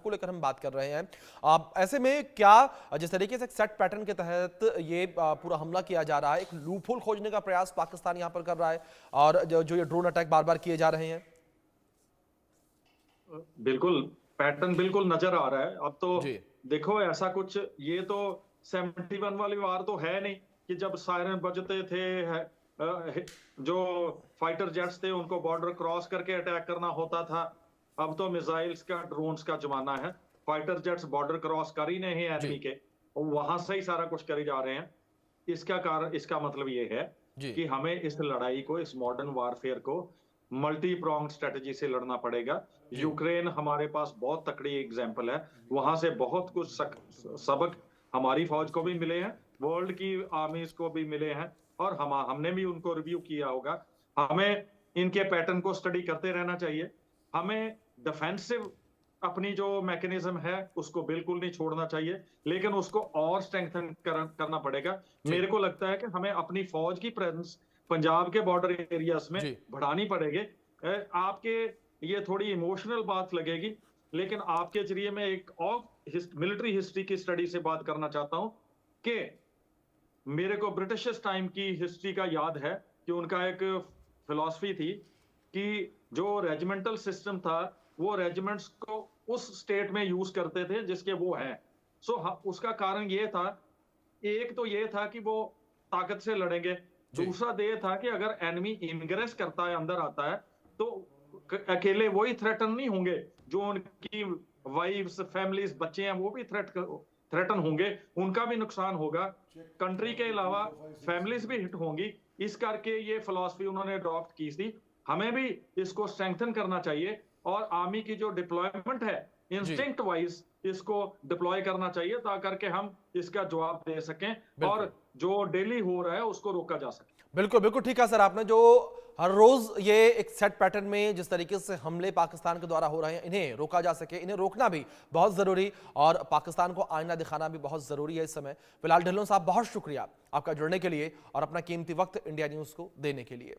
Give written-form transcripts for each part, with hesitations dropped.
को लेकर हम बात कर रहे हैं। ऐसे में क्या जिस तरीके से सेट पैटर्न के तहत ये पूरा हमला किया जा रहा है, एक लूपहोल खोजने का प्रयास पाकिस्तान यहां पर कर रहा है और जो ये ड्रोन अटैक बार बार किए जा रहे हैं। बिल्कुल पैटर्न बिल्कुल नजर आ रहा है। अब तो जी देखो ऐसा कुछ, ये तो 71 वाली वार तो है नहीं कि जब सायरन बजते थे जो फाइटर जेट्स थे उनको बॉर्डर क्रॉस करके अटैक करना होता था। अब तो मिसाइल्स का, ड्रोन्स का जमाना है। फाइटर जेट्स बॉर्डर क्रॉस कर ही नहीं है जी एनमी के, और वहां से ही सारा कुछ कर जा रहे हैं। इसका कारण, इसका मतलब ये है जी कि हमें इस लड़ाई को, इस मॉडर्न वारफेयर को मल्टी प्रोंग स्ट्रेटजी से लड़ना पड़ेगा। जी यूक्रेन हमारे पास बहुत तकड़ी एग्जांपल है, वहां से बहुत कुछ सबक हमारी फौज को भी मिले हैं, वर्ल्ड की आर्मीज को भी मिले हैं, और हमने भी उनको रिव्यू किया होगा। हमें इनके पैटर्न को स्टडी करते रहना चाहिए। हमें डिफेंसिव अपनी जो मैकेनिज्म है उसको बिल्कुल नहीं छोड़ना चाहिए, लेकिन उसको और स्ट्रेंथन करना पड़ेगा। जी मेरे को लगता है कि हमें अपनी फौज की प्रेजेंस पंजाब के बॉर्डर एरियाज में जी बढ़ानी पड़ेगी। आपके, ये थोड़ी इमोशनल बात लगेगी, लेकिन आपके जरिए मैं एक और मिलिट्री हिस्ट्री की स्टडी से बात करना चाहता हूं कि मेरे को ब्रिटिश टाइम की हिस्ट्री का याद है कि उनका एक फिलॉसफी थी कि जो रेजिमेंटल सिस्टम था वो रेजिमेंट्स को उस स्टेट में यूज करते थे जिसके वो हैं। उसका कारण ये था, एक तो ये था कि वो ताकत से लड़ेंगे, जी दूसरा ये था कि अगर एनिमी इनग्रेस करता है, अंदर आता है, तो अकेले वही थ्रेटन नहीं होंगे, जो उनकी वाइफ्स, फैमिलीज, बच्चे हैं वो भी थ्रेटन होंगे, उनका भी नुकसान होगा, कंट्री के अलावा फैमिलीज भी हिट होंगी। इस करके ये फिलॉसफी उन्होंने अडॉप्ट की थी। हमें भी इसको स्ट्रेंथन करना चाहिए, और आर्मी की जो डिप्लॉयमेंट है, जी इंस्टिंक्ट वाइज इसको डिप्लॉय करना चाहिए, ताकि करके हम इसका जवाब दे सकें बिल्कुल और जो डेली हो रहा है उसको रोका जा सके। बिल्कुल बिल्कुल ठीक है सर। आपने जो हर रोज ये एक सेट पैटर्न में जिस तरीके से हमले पाकिस्तान के द्वारा हो रहे हैं, इन्हें रोका जा सके, इन्हें रोकना भी बहुत जरूरी और पाकिस्तान को आईना दिखाना भी बहुत जरूरी है इस समय। फिलहाल ढिल्लों साहब बहुत शुक्रिया आपका जुड़ने के लिए और अपना कीमती वक्त इंडिया न्यूज को देने के लिए।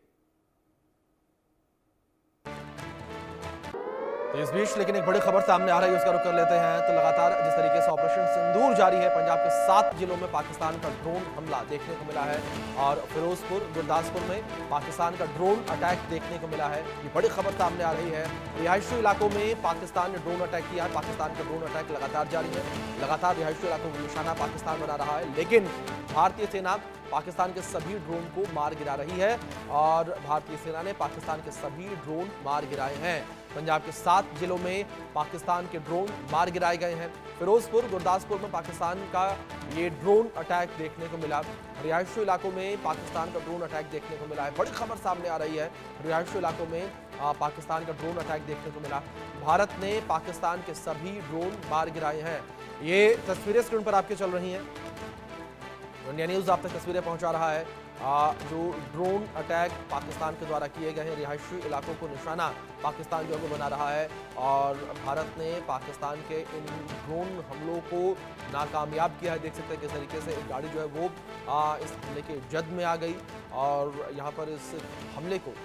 तो इस बीच लेकिन एक बड़ी खबर सामने आ रही है, उसका रुख कर लेते हैं। तो लगातार जिस तरीके से ऑपरेशन सिंदूर जारी है, पंजाब के 7 जिलों में पाकिस्तान का ड्रोन हमला देखने को मिला है और फिरोजपुर, गुरदासपुर में पाकिस्तान का ड्रोन अटैक देखने को मिला है। ये बड़ी खबर सामने आ रही है। रिहायशी इलाकों में पाकिस्तान ने ड्रोन अटैक किया है। पाकिस्तान का ड्रोन अटैक लगातार जारी है, लगातार रिहायशी इलाकों को निशाना पाकिस्तान बना रहा है, लेकिन भारतीय सेना पाकिस्तान के सभी ड्रोन को मार गिरा रही है और भारतीय सेना ने पाकिस्तान के सभी ड्रोन मार गिराए हैं। पंजाब के 7 जिलों में पाकिस्तान के ड्रोन मार गिराए गए हैं। फिरोजपुर, गुरदासपुर में पाकिस्तान का ये ड्रोन अटैक देखने को मिला। रिहायशी इलाकों में पाकिस्तान का ड्रोन अटैक देखने को मिला है। बड़ी खबर सामने आ रही है, रिहायशी इलाकों में पाकिस्तान का ड्रोन अटैक देखने को मिला। भारत ने पाकिस्तान के सभी ड्रोन मार गिराए हैं। ये तस्वीरें स्क्रीन पर आपके चल रही हैं, इंडिया न्यूज आप तक तस्वीरें पहुंचा रहा है। जो ड्रोन अटैक पाकिस्तान के द्वारा किए गए हैं, रिहायशी इलाकों को निशाना पाकिस्तान जो है वो बना रहा है और भारत ने पाकिस्तान के इन ड्रोन हमलों को नाकामयाब किया है। देख सकते हैं किस तरीके से एक गाड़ी जो है वो इस हमले के जद में आ गई और यहाँ पर इस हमले को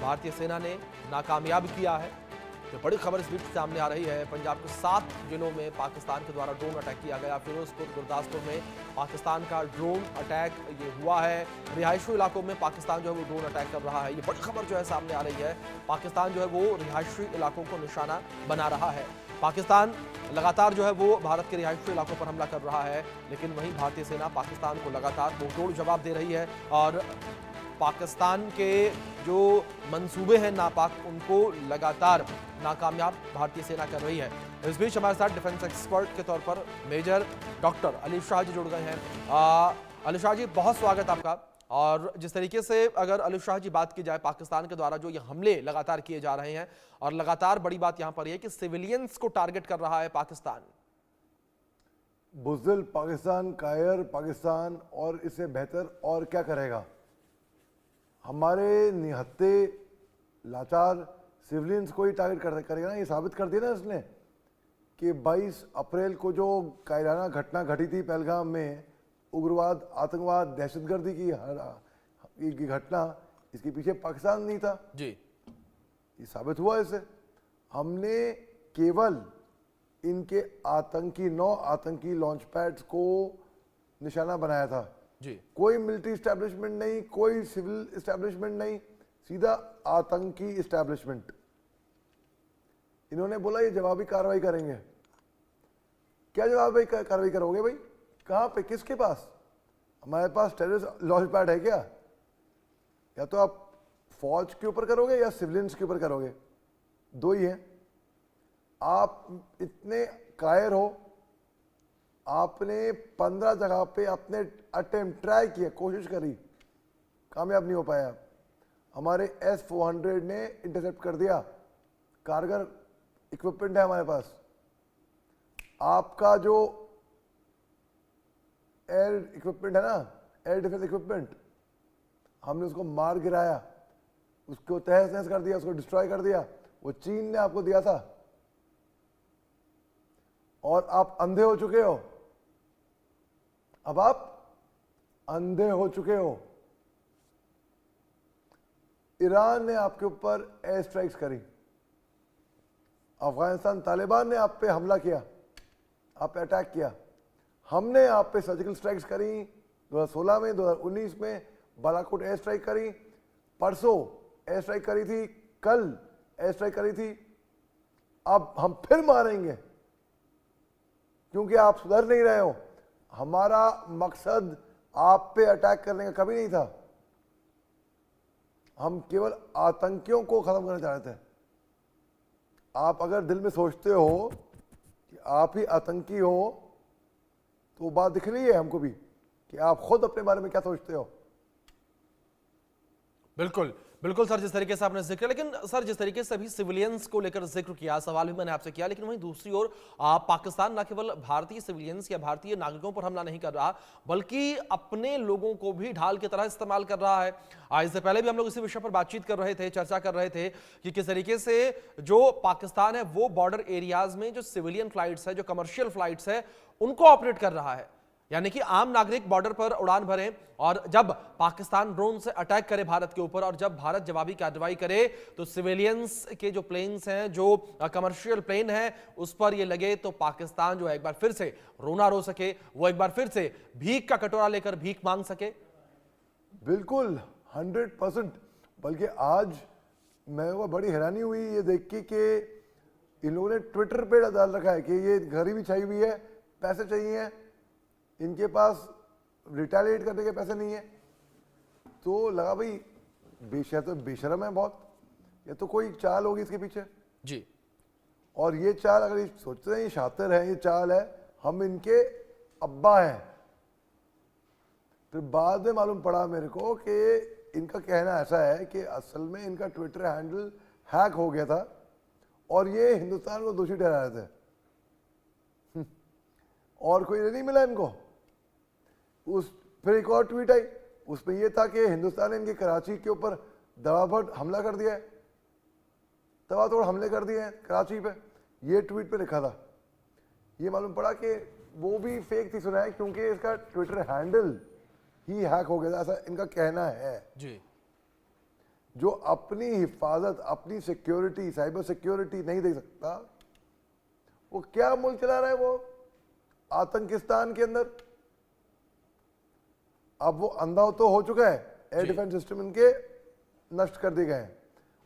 भारतीय सेना ने नाकामयाब किया है। तो बड़ी खबर इस बीच सामने आ रही है, पंजाब के 7 जिलों में पाकिस्तान के द्वारा ड्रोन अटैक किया गया। फिरोजपुर, गुरदासपुर में पाकिस्तान का ड्रोन अटैक ये हुआ है। रिहायशी इलाकों में पाकिस्तान जो है वो ड्रोन अटैक कर रहा है। ये बड़ी खबर जो है सामने आ रही है, पाकिस्तान जो है वो रिहायशी इलाकों को निशाना बना रहा है। पाकिस्तान लगातार जो है वो भारत के रिहायशी इलाकों पर हमला कर रहा है, लेकिन वहीं भारतीय सेना पाकिस्तान को लगातार मुंहतोड़ जवाब दे रही है और पाकिस्तान के जो मंसूबे हैं नापाक, उनको लगातार नाकामयाब भारतीय सेना कर रही है। इस बीच हमारे साथ डिफेंस एक्सपर्ट के तौर पर मेजर डॉक्टर अली शाह जी जुड़ गए हैं। अली शाह जी, बहुत स्वागत आपका। और जिस तरीके से अगर अली शाह जी बात की जाए, पाकिस्तान के द्वारा जो ये हमले लगातार किए जा रहे हैं और लगातार बड़ी बात यहां पर यह कि सिविलियंस को टारगेट कर रहा है पाकिस्तान। बुज़दिल पाकिस्तान, कायर पाकिस्तान, और इससे बेहतर और क्या करेगा? हमारे निहत्ते लाचार सिविलियंस को ही टारगेट करेगा ना। ये साबित कर दिया ना इसने कि 22 अप्रैल को जो कायराना घटना घटी थी पहलगाम में, उग्रवाद, आतंकवाद, दहशतगर्दी की घटना, इसके पीछे पाकिस्तान नहीं था जी। ये साबित हुआ इससे। हमने केवल इनके आतंकी 9 आतंकी लॉन्च पैड्स को निशाना बनाया था। जी कोई मिलिट्री इस्टेब्लिशमेंट नहीं, कोई सिविल इस्टेब्लिशमेंट नहीं, सीधा आतंकी इस्टेब्लिशमेंट। इन्होंने बोला ये जवाबी कार्रवाई करेंगे। क्या जवाबी कार्रवाई करोगे भाई? कहां पे, किसके पास? हमारे पास टेररिस्ट लॉन्च पैड है क्या? या तो आप फौज के ऊपर करोगे या सिविलियंस के ऊपर करोगे, दो ही है। आप इतने कायर हो, आपने 15 जगह पे अपने अटेम्प्ट ट्राई किया, कोशिश करी, कामयाब नहीं हो पाया। हमारे S-400 ने इंटरसेप्ट कर दिया। कारगर इक्विपमेंट है हमारे पास। आपका जो एयर इक्विपमेंट है ना, एयर डिफेंस इक्विपमेंट, हमने उसको मार गिराया, उसको तहस नहस कर दिया, उसको डिस्ट्रॉय कर दिया। वो चीन ने आपको दिया था और आप अंधे हो चुके हो। अब आप अंधे हो चुके हो। ईरान ने आपके ऊपर एयर स्ट्राइक्स करी, अफगानिस्तान तालिबान ने आप पे हमला किया, आप पे अटैक किया, हमने आप पे सर्जिकल स्ट्राइक्स करी 2016 में, 2019 में बालाकोट एयर स्ट्राइक करी, परसों एयर स्ट्राइक करी थी, कल एयर स्ट्राइक करी थी। अब हम फिर मारेंगे क्योंकि आप सुधर नहीं रहे हो। हमारा मकसद आप पे अटैक करने का कभी नहीं था। हम केवल आतंकियों को खत्म करना चाहते थे। आप अगर दिल में सोचते हो कि आप ही आतंकी हो तो बात दिख रही है हमको भी कि आप खुद अपने बारे में क्या सोचते हो। बिल्कुल बिल्कुल सर, जिस तरीके से आपने जिक्र, लेकिन सर जिस तरीके से अभी सिविलियंस को लेकर जिक्र किया, सवाल भी मैंने आपसे किया, लेकिन वहीं दूसरी ओर पाकिस्तान न केवल भारतीय सिविलियंस या भारतीय नागरिकों पर हमला नहीं कर रहा, बल्कि अपने लोगों को भी ढाल की तरह इस्तेमाल कर रहा है। इससे पहले भी हम लोग इसी विषय पर बातचीत कर रहे थे, चर्चा कर रहे थे कि किस तरीके से जो पाकिस्तान है वो बॉर्डर एरियाज में जो सिविलियन फ्लाइट्स है, जो कमर्शियल फ्लाइट्स है, उनको ऑपरेट कर रहा है। यानी कि आम नागरिक बॉर्डर पर उड़ान भरे और जब पाकिस्तान ड्रोन से अटैक करे भारत के ऊपर और जब भारत जवाबी कार्रवाई करे तो सिविलियंस के जो प्लेन्स हैं, जो कमर्शियल प्लेन है, उस पर ये लगे तो पाकिस्तान जो है एक बार फिर से रोना रो सके, वो एक बार फिर से भीख का कटोरा लेकर भीख मांग सके। बिल्कुल 100%। बल्कि आज मैं वो बड़ी हैरानी हुई ये देख के कि इन लोगों ने ट्विटर पे डाल रखा है कि ये घड़ी भी छाई हुई है, पैसे चाहिए, इनके पास रिटेलिएट करने के पैसे नहीं है। तो लगा भाई बेशरम है बहुत, ये तो कोई चाल होगी इसके पीछे जी। और ये चाल अगर ये सोचते हैं ये शातिर है, ये चाल है, हम इनके अब्बा हैं। फिर बाद में मालूम पड़ा मेरे को कि इनका कहना ऐसा है कि असल में इनका ट्विटर हैंडल हैक हो गया था और ये हिंदुस्तान को दोषी ठहरा रहे थे और कोई नहीं मिला इनको। फिर एक और ट्वीट आई, उसमें यह था कि हिंदुस्तान ने इनके कराची के ऊपर दबाव हमला कर दिया है, तबातोड़ हमले कर दिए हैं कराची पे, ये ट्वीट पे लिखा था। ये मालूम पड़ा कि वो भी फेक थी सुना है क्योंकि इसका ट्विटर हैंडल ही हैक हो गया था, ऐसा इनका कहना है जी। जो अपनी हिफाजत, अपनी सिक्योरिटी, साइबर सिक्योरिटी नहीं दे सकता, वो क्या मुल्क चला रहा है वो आतंकिस्तान के अंदर। अब वो अंधा तो हो चुका है, एयर डिफेंस सिस्टम इनके नष्ट कर दिए गए हैं।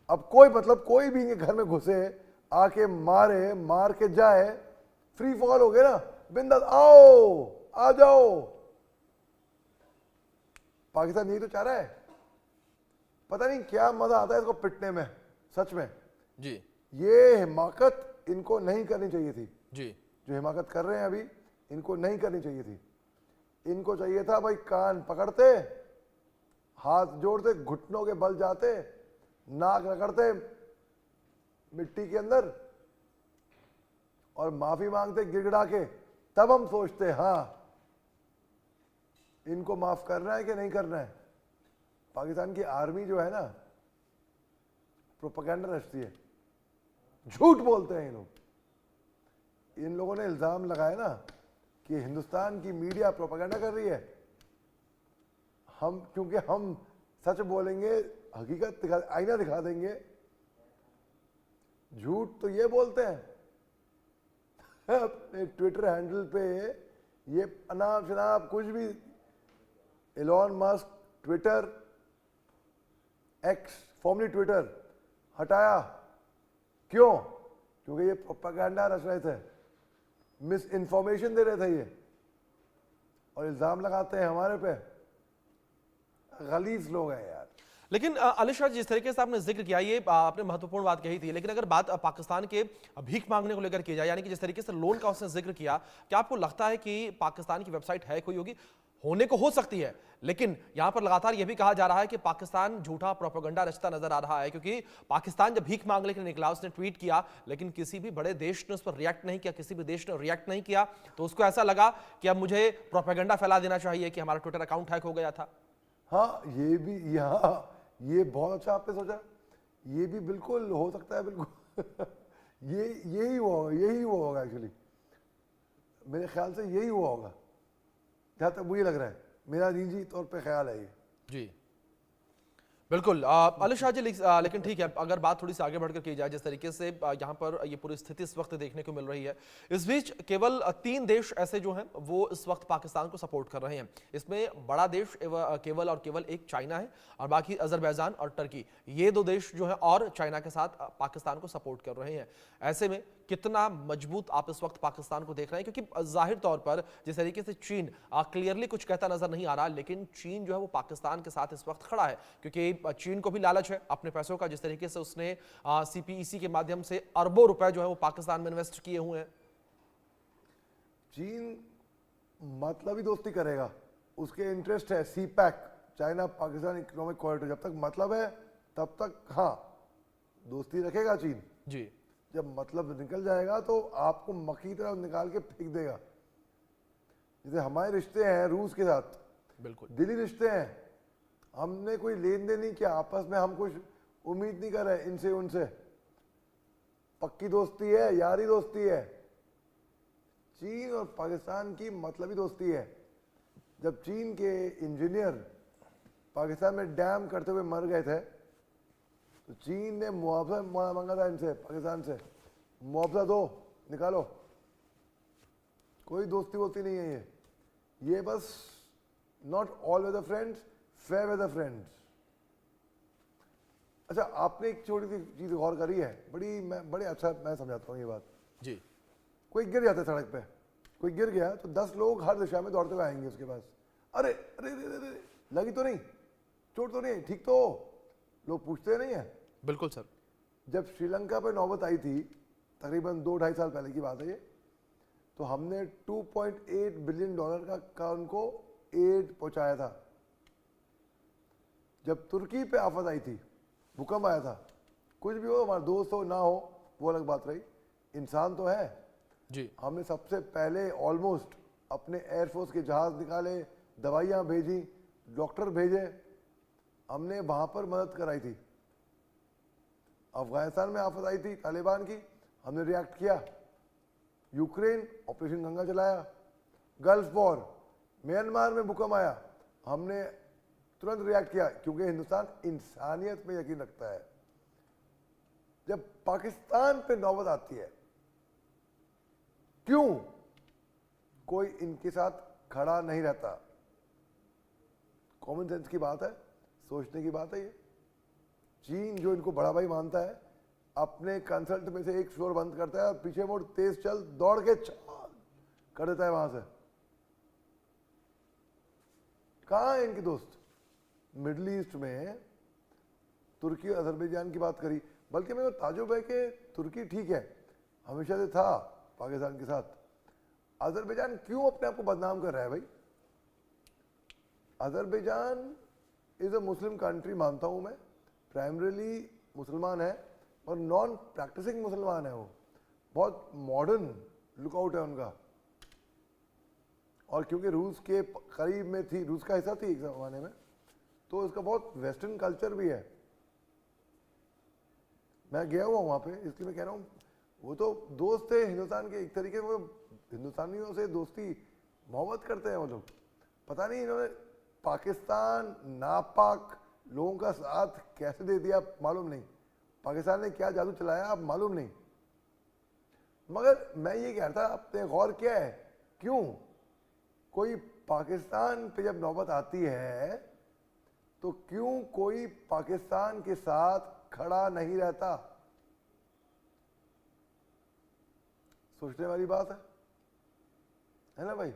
अब कोई मतलब कोई भी इनके घर में घुसे, आके मारे, मार के जाए, फ्री फॉल हो गए ना, बिंदास आओ आ जाओ। पाकिस्तान यही तो चाह रहा है। पता नहीं क्या मजा आता है इसको पिटने में, सच में जी। ये हिमाकत इनको नहीं करनी चाहिए थी जी। जो हिमाकत कर रहे हैं अभी, इनको नहीं करनी चाहिए थी। इनको चाहिए था भाई कान पकड़ते, हाथ जोड़ते, घुटनों के बल जाते, नाक रगड़ते मिट्टी के अंदर और माफी मांगते गिड़गिड़ा के, तब हम सोचते हाँ इनको माफ करना है कि नहीं करना है। पाकिस्तान की आर्मी जो है ना, प्रोपेगेंडा रचती है, झूठ बोलते हैं ये लोग। इन लोगों ने इल्जाम लगाया ना कि हिंदुस्तान की मीडिया प्रोपेगेंडा कर रही है। हम क्योंकि हम सच बोलेंगे, हकीकत दिखा, आईना दिखा देंगे, झूठ तो ये बोलते हैं अपने ट्विटर हैंडल पे ये अनाप शनाप कुछ भी, Elon Musk Twitter x formally Twitter हटाया, क्यों? क्योंकि ये प्रोपेगेंडा रच रहे थे, मिस इन्फॉर्मेशन दे रहे थे ये, और इल्जाम लगाते हैं हमारे पे। गलीज लोग हैं यार। लेकिन अली शाह, जिस तरीके से आपने जिक्र किया, ये आपने महत्वपूर्ण बात कही थी, लेकिन अगर बात पाकिस्तान के भीख मांगने को लेकर की जाए, यानी कि जिस तरीके से लोन का उसने जिक्र किया, क्या आपको लगता है कि पाकिस्तान की वेबसाइट है कोई होगी? होने को हो सकती है, लेकिन यहां पर लगातार यह भी कहा जा रहा है कि पाकिस्तान झूठा प्रोपेगेंडा रचता नजर आ रहा है, क्योंकि पाकिस्तान जब भीख मांगने के लिए निकला, उसने ट्वीट किया, लेकिन किसी भी बड़े देश ने उस पर रिएक्ट नहीं किया, किसी भी देश ने रिएक्ट नहीं किया, तो उसको ऐसा लगा कि अब मुझे प्रोपेगेंडा फैला देना चाहिए कि हमारा ट्विटर अकाउंट हैक हो गया था। हाँ, ये भी, यहाँ ये बहुत अच्छा आपने सोचा, ये भी बिल्कुल हो सकता है, बिल्कुल यही हुआ होगा एक्चुअली, मेरे ख्याल से यही हुआ होगा, जहाँ तक मुझे लग रहा है, मेरा निजी तौर पे ख्याल है ये। जी बिल्कुल अली शाह जी, लेकिन ठीक है, अगर बात थोड़ी सी आगे बढ़कर की जाए, जिस तरीके से यहाँ पर ये पूरी स्थिति इस वक्त देखने को मिल रही है, इस बीच केवल 3 देश ऐसे जो हैं वो इस वक्त पाकिस्तान को सपोर्ट कर रहे हैं। इसमें बड़ा देश केवल और केवल एक चाइना है, और बाकी अजरबैजान और टर्की, ये 2 देश जो हैं और चाइना के साथ पाकिस्तान को सपोर्ट कर रहे हैं। ऐसे में कितना मजबूत आप इस वक्त पाकिस्तान को देख रहे हैं? क्योंकि जाहिर तौर पर जिस तरीके से चीन क्लियरली कुछ कहता नजर नहीं आ रहा, लेकिन चीन जो है वो पाकिस्तान के साथ इस वक्त खड़ा है, क्योंकि चीन को भी लालच है अपने पैसों का, जिस तरीके से उसने सीपीईसी के माध्यम से अरबों रुपए जो है वो पाकिस्तान में इन्वेस्ट किए हुए हैं। चीन मतलब ही दोस्ती करेगा, उसके इंटरेस्ट है CPEC, China Pakistan economic corridor, जब तक मतलब है तब तक हाँ दोस्ती रखेगा चीन जी। जब मतलब निकल जाएगा तो आपको मक्खी की तरह निकाल के फेंक देगा। जैसे हमारे रिश्ते हैं रूस के साथ, बिल्कुल दिली रिश्ते हैं, हमने कोई लेन देन नहीं किया आपस में, हम कुछ उम्मीद नहीं कर रहे इनसे उनसे, पक्की दोस्ती है, यारी दोस्ती है। चीन और पाकिस्तान की मतलबी दोस्ती है। जब चीन के इंजीनियर पाकिस्तान में डैम करते हुए मर गए थे तो चीन ने मुआवजा मांगा था इनसे, पाकिस्तान से, मुआवजा दो, निकालो। कोई दोस्ती वोस्ती नहीं है ये बस not all with the friends, fair with the friends. अच्छा, आपने एक छोटी सी चीज गौर करी है, बड़ी अच्छा मैं समझाता हूँ ये बात जी। कोई गिर जाता है सड़क पे, कोई गिर गया तो 10 लोग हर दिशा में दौड़ते हुए आएंगे उसके पास, अरे अरे अरे अरे लगी तो नहीं, चोट तो नहीं, ठीक तो हो, लोग पूछते नहीं है। बिल्कुल सर। जब श्रीलंका पे नौबत आई थी, तकरीबन 2-2.5 साल पहले की बात है ये, तो हमने $2.8 बिलियन का उनको एड पहुंचाया था। जब तुर्की पे आफत आई थी, भूकंप आया था, कुछ भी हो, हमारा दोस्त हो ना हो वो अलग बात रही, इंसान तो है जी। हमने सबसे पहले ऑलमोस्ट अपने एयरफोर्स के जहाज निकाले, दवाइयाँ भेजी, डॉक्टर भेजे, हमने वहाँ पर मदद कराई थी। अफगानिस्तान में आफत आई थी तालिबान की, हमने रिएक्ट किया। यूक्रेन ऑपरेशन गंगा चलाया। गल्फ वॉर, म्यांमार में भूकंप आया, हमने तुरंत रिएक्ट किया, क्योंकि हिंदुस्तान इंसानियत में यकीन रखता है। जब पाकिस्तान पे नौबत आती है, क्यों कोई इनके साथ खड़ा नहीं रहता? कॉमन सेंस की बात है, सोचने की बात है ये। चीन जो इनको बड़ा भाई मानता है, अपने कंसल्ट में से एक शोर बंद करता है और पीछे मुड़, तेज चल, दौड़ के चाल कर देता है वहां से। कहां है इनके दोस्त? मिडिल ईस्ट में तुर्की और अजरबैजान की बात करी, बल्कि मेरे को ताजुब है कि तुर्की ठीक है, हमेशा से था पाकिस्तान के साथ। अजरबैजान क्यों अपने आप को बदनाम कर रहा है भाई? Azerbaijan is a Muslim country मानता हूं मैं, प्राइमरीली मुसलमान है और नॉन प्रैक्टिसिंग मुसलमान है। वो बहुत मॉडर्न लुकआउट है उनका, और क्योंकि रूस के करीब में थी, रूस का हिस्सा थी एक जमाने में, तो इसका बहुत वेस्टर्न कल्चर भी है। मैं गया हुआ वहां पे, इसलिए मैं कह रहा हूँ, वो तो दोस्त थे हिंदुस्तान के, एक तरीके से वो हिंदुस्तानियों से दोस्ती मोहब्बत करते हैं वो लोग। पता नहीं इन्होंने पाकिस्तान नापाक लोगों का साथ कैसे दे दिया मालूम नहीं, पाकिस्तान ने क्या जादू चलाया अब मालूम नहीं। मगर मैं ये कह रहा था, आपने गौर किया है क्यों कोई पाकिस्तान पे जब नौबत आती है तो क्यों कोई पाकिस्तान के साथ खड़ा नहीं रहता? सोचने वाली बात है ना भाई?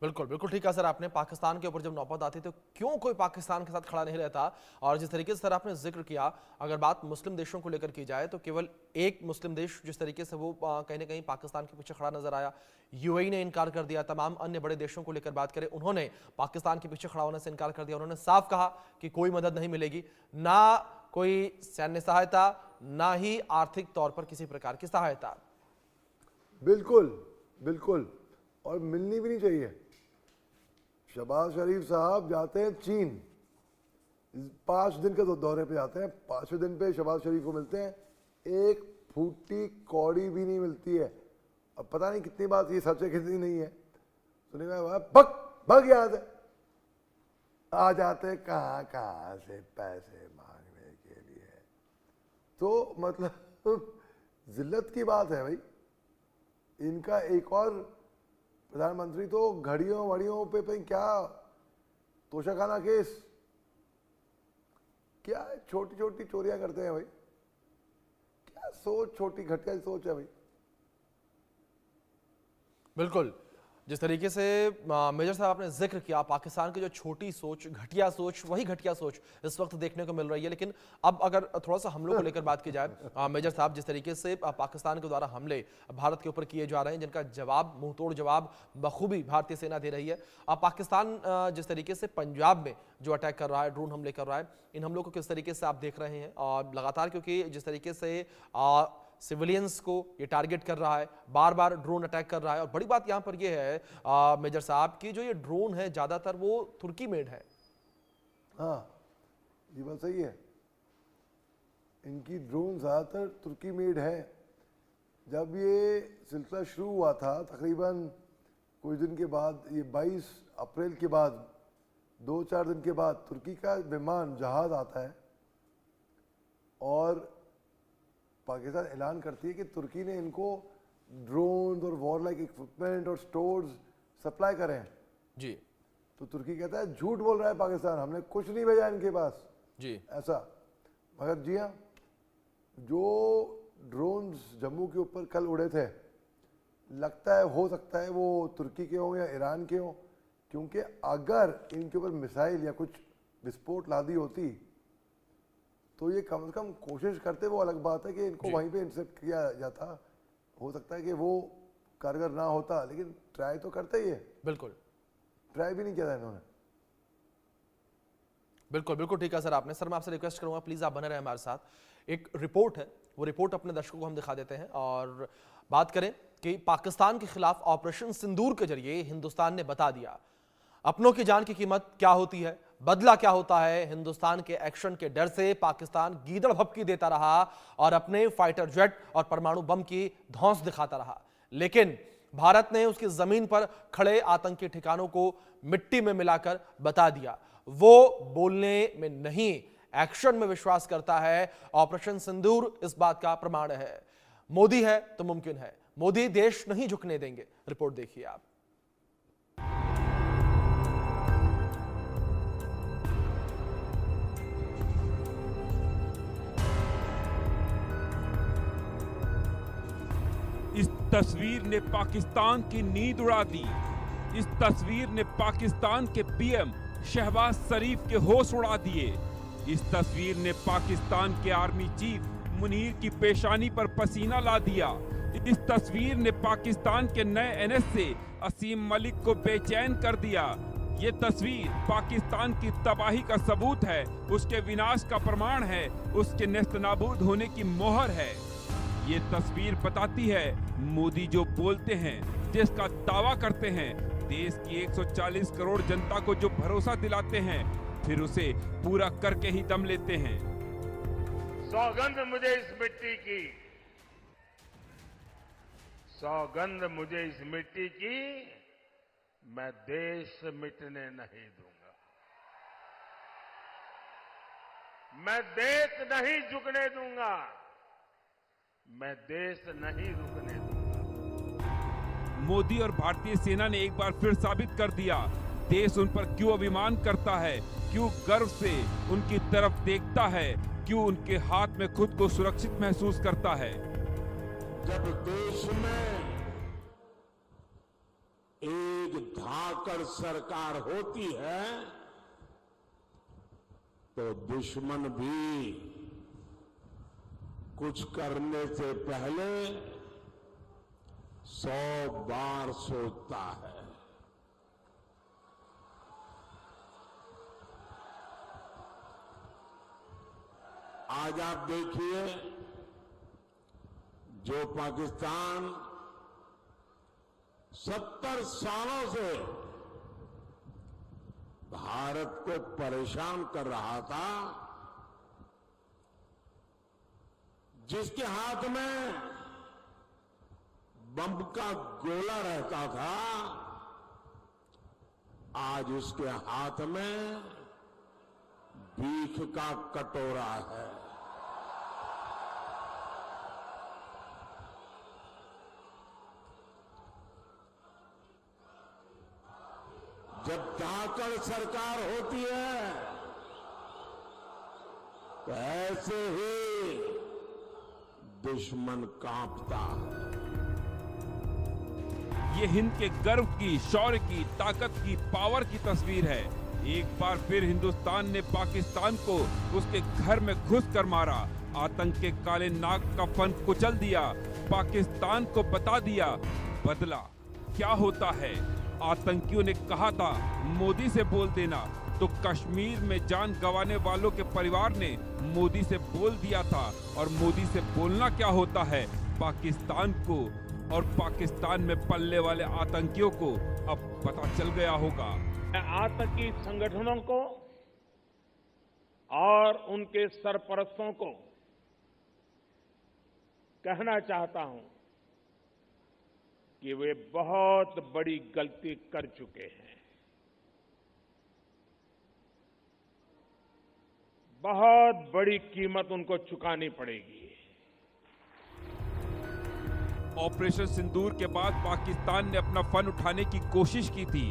बिल्कुल बिल्कुल ठीक है सर, आपने पाकिस्तान के ऊपर जब नौबत आती तो क्यों कोई पाकिस्तान के साथ खड़ा नहीं रहता। और जिस तरीके से सर आपने जिक्र किया, अगर बात मुस्लिम देशों को लेकर की जाए तो केवल एक मुस्लिम देश जिस तरीके से वो कहीं ना कहीं पाकिस्तान के पीछे खड़ा नजर आया, यूएई ने इनकार कर दिया। तमाम अन्य बड़े देशों को लेकर बात करें, उन्होंने पाकिस्तान के पीछे खड़ा होने से इनकार कर दिया। उन्होंने साफ कहा कि कोई मदद नहीं मिलेगी, ना कोई सैन्य सहायता, ना ही आर्थिक तौर पर किसी प्रकार की सहायता। बिल्कुल बिल्कुल, और मिलनी भी नहीं चाहिए। शहबाज शरीफ साहब जाते हैं चीन, 5 दिन के दौरे पे जाते हैं, 5वें दिन पे शहबाज शरीफ को मिलते हैं, एक फूटी कौड़ी भी नहीं मिलती है। अब पता नहीं कितनी बात ये सच है कितनी नहीं है, सुने भग याद है, आ जाते कहाँ से पैसे मांगने के लिए। तो मतलब जिल्लत की बात है भाई। इनका एक और प्रधानमंत्री तो घड़ियों वड़ियों पे क्या तोशाखाना केस, क्या छोटी छोटी चोरियां करते हैं भाई, क्या सोच, छोटी घटिया सोच है भाई। बिल्कुल, जिस तरीके से मेजर साहब आपने जिक्र किया, पाकिस्तान की जो छोटी सोच, घटिया सोच, वही घटिया सोच इस वक्त देखने को मिल रही है। लेकिन अब अगर थोड़ा सा हमलों को लेकर बात की जाए, मेजर साहब, जिस तरीके से पाकिस्तान के द्वारा हमले भारत के ऊपर किए जा रहे हैं, जिनका जवाब, मुंहतोड़ जवाब बखूबी भारतीय सेना दे रही है। अब पाकिस्तान जिस तरीके से पंजाब में जो अटैक कर रहा है, ड्रोन हमले कर रहा है, इन हमलों को किस तरीके से आप देख रहे हैं? और लगातार, क्योंकि जिस तरीके से सिविलियंस को ये टारगेट कर रहा है, बार बार ड्रोन अटैक कर रहा है। और बड़ी बात यहां पर ये है मेजर साहब की, जो ये ड्रोन है ज्यादातर वो तुर्की मेड है। हाँ, ये बात सही है, इनकी ड्रोन ज्यादातर तुर्की मेड है। जब ये सिलसिला शुरू हुआ था तकरीबन कुछ दिन के बाद, ये 22 अप्रैल के बाद 2-4 दिन के बाद तुर्की का विमान जहाज आता है और पाकिस्तान ऐलान करती है कि तुर्की ने इनको ड्रोन और वॉर लाइक इक्विपमेंट और स्टोर्स सप्लाई करे हैं जी। तो तुर्की कहता है झूठ बोल रहा है पाकिस्तान, हमने कुछ नहीं भेजा इनके पास जी ऐसा। मगर जी हाँ, जो ड्रोन्स जम्मू के ऊपर कल उड़े थे, लगता है हो सकता है वो तुर्की के हों या ईरान के हों, क्योंकि अगर इनके ऊपर मिसाइल या कुछ विस्फोट लादी होती तो ये कम से कम कोशिश करते। वो अलग बात है कि इनको वहीं पे इंटरसेप्ट किया जाता, हो सकता है कि वो कारगर ना होता, लेकिन ट्राई तो करते ही है। बिल्कुल, ट्राई भी नहीं किया था इन्होंने। बिल्कुल बिल्कुल ठीक है सर। आपने सर, मैं आपसे रिक्वेस्ट करूंगा प्लीज आप बने रहे हमारे साथ। एक रिपोर्ट है, वो रिपोर्ट अपने दर्शकों को हम दिखा देते हैं और बात करें कि पाकिस्तान के खिलाफ ऑपरेशन सिंदूर के जरिए हिंदुस्तान ने बता दिया अपनों की जान की कीमत क्या होती है, बदला क्या होता है। हिंदुस्तान के एक्शन के डर से पाकिस्तान गीदड़ भपकी देता रहा और अपने फाइटर जेट और परमाणु बम की धौंस दिखाता रहा, लेकिन भारत ने उसकी जमीन पर खड़े आतंकी ठिकानों को मिट्टी में मिलाकर बता दिया वो बोलने में नहीं, एक्शन में विश्वास करता है। ऑपरेशन सिंदूर इस बात का प्रमाण है। मोदी है तो मुमकिन है, मोदी देश नहीं झुकने देंगे। रिपोर्ट देखिए आप। इस तस्वीर ने पाकिस्तान की नींद उड़ा दी। इस तस्वीर ने पाकिस्तान के पीएम शहबाज शरीफ के होश उड़ा दिए। इस तस्वीर ने पाकिस्तान के आर्मी चीफ मुनीर की पेशानी पर पसीना ला दिया। इस तस्वीर ने पाकिस्तान के नए एनएसए असीम मलिक को बेचैन कर दिया। ये तस्वीर पाकिस्तान की तबाही का सबूत है, उसके विनाश का प्रमाण है, उसके नेस्तनाबूद होने की मोहर है। ये तस्वीर बताती है मोदी जो बोलते हैं, देश का दावा करते हैं, देश की 140 करोड़ जनता को जो भरोसा दिलाते हैं, फिर उसे पूरा करके ही दम लेते हैं। सौगंध मुझे इस मिट्टी की, सौगंध मुझे इस मिट्टी की, मैं देश मिटने नहीं दूंगा, मैं देश नहीं झुकने दूंगा, मैं देश नहीं रुकने दूंगा। मोदी और भारतीय सेना ने एक बार फिर साबित कर दिया देश उन पर क्यों अभिमान करता है, क्यों गर्व से उनकी तरफ देखता है, क्यों उनके हाथ में खुद को सुरक्षित महसूस करता है। जब देश में एक धाकड़ सरकार होती है तो दुश्मन भी कुछ करने से पहले 100 बार सोचता है। आज आप देखिए, जो पाकिस्तान 70 सालों से भारत को परेशान कर रहा था, जिसके हाथ में बम का गोला रहता था, आज उसके हाथ में भीख का कटोरा है। जब धाकड़ सरकार होती है तो ऐसे ही दुश्मन कांपता है। ये हिंद के गर्व की, शौर्य की, ताकत की, पावर की तस्वीर है। एक बार फिर हिंदुस्तान ने पाकिस्तान को उसके घर में घुस कर मारा, आतंक के काले नाग का फन कुचल दिया, पाकिस्तान को बता दिया बदला क्या होता है। आतंकियों ने कहा था मोदी से बोल देना, तो कश्मीर में जान गंवाने वालों के परिवार ने मोदी से बोल दिया था। और मोदी से बोलना क्या होता है पाकिस्तान को और पाकिस्तान में पलने वाले आतंकियों को अब पता चल गया होगा। मैं आतंकी संगठनों को और उनके सरपरस्तों को कहना चाहता हूं कि वे बहुत बड़ी गलती कर चुके हैं। बहुत बड़ी कीमत उनको चुकानी पड़ेगी। ऑपरेशन सिंदूर के बाद पाकिस्तान ने अपना फन उठाने की कोशिश की थी।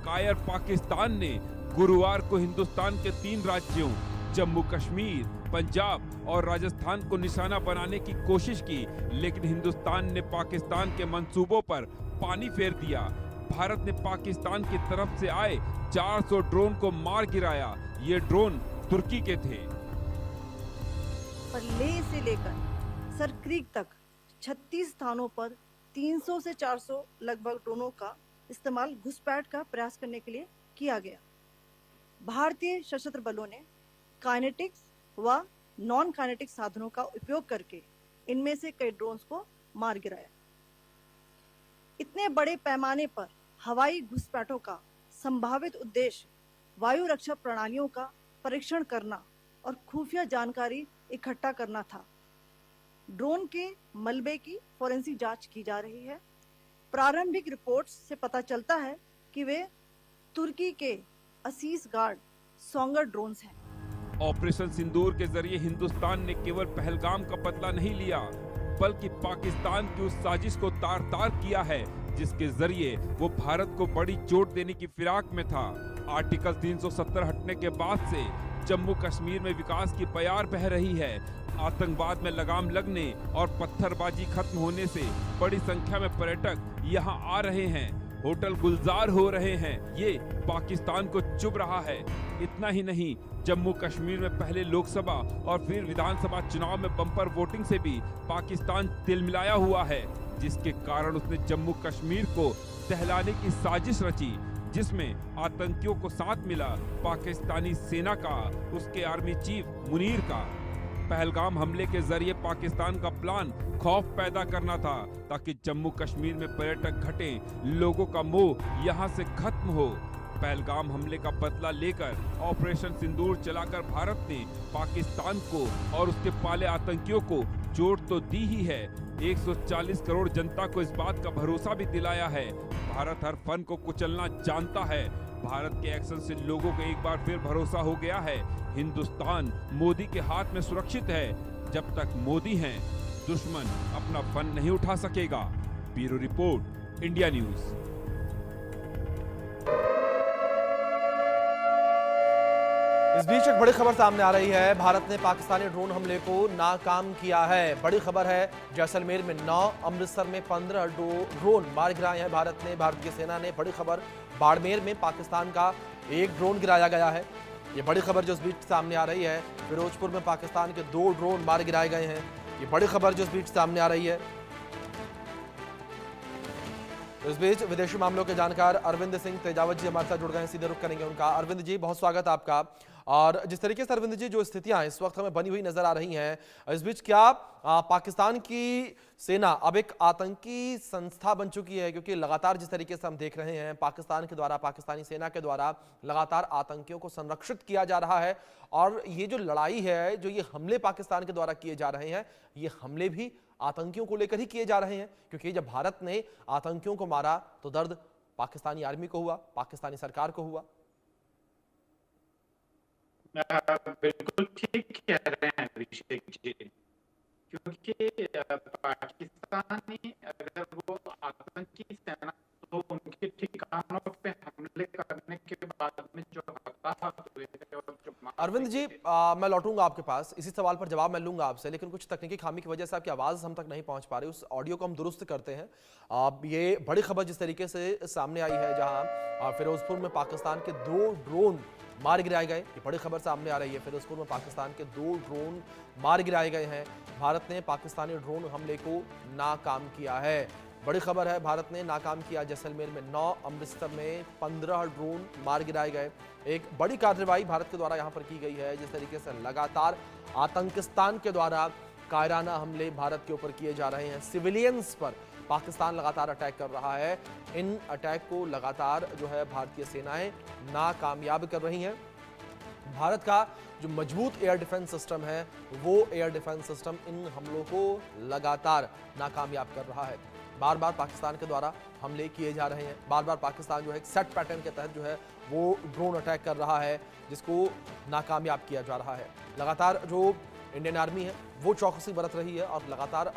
कायर पाकिस्तान ने गुरुवार को हिंदुस्तान के 3 राज्यों जम्मू कश्मीर, पंजाब और राजस्थान को निशाना बनाने की कोशिश की, लेकिन हिंदुस्तान ने पाकिस्तान के मंसूबों पर पानी फेर दिया। भारत ने पाकिस्तान की तरफ से आए 400 ड्रोन को मार गिराया। ये ड्रोन तुर्की के थे। पर लेह से लेकर सरक्रीक तक 36 स्थानों पर 300 से 400 लगभग ड्रोनों का इस्तेमाल घुसपैठ का प्रयास करने के लिए किया गया। भारतीय सशस्त्र बलों ने काइनेटिक्स व नॉन काइनेटिक साधनों का उपयोग करके इनमें से कई ड्रोन्स को मार गिराया। इतने बड़े पैमाने पर हवाई घुसपैठों का संभावित उद्देश्य वायु रक्षा प्रणालियों का परीक्षण करना और खुफिया जानकारी इकट्ठा करना था। ड्रोन के मलबे की फोरेंसिक जांच की जा रही है। प्रारंभिक रिपोर्ट्स से पता चलता है कि वे तुर्की के असीस गार्ड सोंगर ड्रोन्स हैं। ऑपरेशन सिंदूर के जरिए हिंदुस्तान ने केवल पहलगाम का बदला नहीं लिया, बल्कि पाकिस्तान की उस साजिश को तार-तार किया है जिसके जरिए वो भारत को बड़ी चोट देने की फिराक में था। आर्टिकल 370 हटने के बाद से जम्मू कश्मीर में विकास की बयार बह रही है। आतंकवाद में लगाम लगने और पत्थरबाजी खत्म होने से बड़ी संख्या में पर्यटक यहाँ आ रहे हैं, होटल गुलजार हो रहे हैं। ये पाकिस्तान को चुभ रहा है। इतना ही नहीं, जम्मू कश्मीर में पहले लोकसभा और फिर विधानसभा चुनाव में बम्पर वोटिंग से भी पाकिस्तान तिलमिलाया हुआ है, जिसके कारण उसने जम्मू कश्मीर को दहलाने की साजिश रची, जिसमें आतंकियों को साथ मिला पाकिस्तानी सेना का, उसके आर्मी चीफ मुनीर का। पहलगाम हमले के जरिए पाकिस्तान का प्लान खौफ पैदा करना था ताकि जम्मू कश्मीर में पर्यटक घटें, लोगों का मोह यहां से खत्म हो। पहलगाम हमले का बदला लेकर ऑपरेशन सिंदूर चलाकर भारत ने पाकिस्तान को और उसके पाले आतंकियों को चोट तो दी ही है, 140 करोड़ जनता को इस बात का भरोसा भी दिलाया है। भारत हर फन को कुचलना जानता है। भारत के एक्शन से लोगों को एक बार फिर भरोसा हो गया है, हिंदुस्तान मोदी के हाथ में सुरक्षित है। जब तक मोदी हैं दुश्मन अपना फन नहीं उठा सकेगा। Bureau report, India news. इस बीच एक बड़ी खबर सामने आ रही है। भारत ने पाकिस्तानी ड्रोन हमले को नाकाम किया है। बड़ी खबर है, जैसलमेर में 9, अमृतसर में 15 ड्रोन मार गिराए हैं भारत ने। भारतीय सेना ने बड़ी खबर, बाड़मेर में पाकिस्तान का एक ड्रोन गिराया गया है। ये बड़ी खबर जो इस बीच सामने आ रही है। फिरोजपुर में पाकिस्तान के 2 ड्रोन मार गिराए गए हैं। ये बड़ी खबर जो इस बीच सामने आ रही है। इस बीच विदेशी मामलों के जानकार अरविंद सिंह तेजावत जी हमारे साथ जुड़ गए हैं, सीधे रुख करेंगे उनका। अरविंद जी, बहुत स्वागत है आपका। और जिस तरीके से अरविंद जी जो स्थितियां इस वक्त हमें बनी हुई नजर आ रही हैं, इस बीच क्या पाकिस्तान की सेना अब एक आतंकी संस्था बन चुकी है? क्योंकि लगातार जिस तरीके से हम देख रहे हैं, पाकिस्तान के द्वारा, पाकिस्तानी सेना के द्वारा लगातार आतंकियों को संरक्षित किया जा रहा है। और ये जो लड़ाई है, जो ये हमले पाकिस्तान के द्वारा किए जा रहे हैं, ये हमले भी आतंकियों को लेकर ही किए जा रहे हैं। क्योंकि जब भारत ने आतंकियों को मारा तो दर्द पाकिस्तानी आर्मी को हुआ, पाकिस्तानी सरकार को हुआ। बिल्कुल ठीक कह रहे हैं अभिषेक जी, क्योंकि पाकिस्तानी अगर वो आतंकी सेना तो उनके ठिकानों पे हमले करने के बाद में जो हताहत हुए थे और जो अरविंद जी, मैं लौटूंगा आपके पास, इसी सवाल पर जवाब मैं लूंगा आपसे, लेकिन कुछ तकनीकी खामी की वजह से आपकी आवाज़ हम तक नहीं पहुंच पा रही। उस ऑडियो को हम दुरुस्त करते हैं। ये बड़ी खबर जिस तरीके से सामने आई है, जहां फिरोजपुर में पाकिस्तान के 2 ड्रोन मार गिराए गए। ये बड़ी खबर सामने आ रही है। फिरोजपुर में पाकिस्तान के 2 ड्रोन मार गिराए गए हैं। भारत ने पाकिस्तानी ड्रोन हमले को नाकाम किया है। बड़ी खबर है, भारत ने नाकाम किया। जैसलमेर में 9, अमृतसर में 15 ड्रोन मार गिराए गए। एक बड़ी कार्रवाई भारत के द्वारा यहां पर की गई है। जिस तरीके से लगातार आतंकिस्तान के द्वारा कायराना हमले भारत के ऊपर किए जा रहे हैं, सिविलियंस पर पाकिस्तान लगातार अटैक कर रहा है। इन अटैक को लगातार जो है भारतीय सेनाएं नाकामयाब कर रही हैं। भारत का जो मजबूत एयर डिफेंस सिस्टम है, वो एयर डिफेंस सिस्टम इन हमलों को लगातार नाकामयाब कर रहा है। बार बार पाकिस्तान के द्वारा हमले किए जा रहे हैं। बार बार पाकिस्तान जो है एक सेट पैटर्न के तहत जो है वो ड्रोन अटैक कर रहा है, जिसको नाकामयाब किया जा रहा है। लगातार जो इंडियन आर्मी है वो चौकसी बरत रही है और लगातार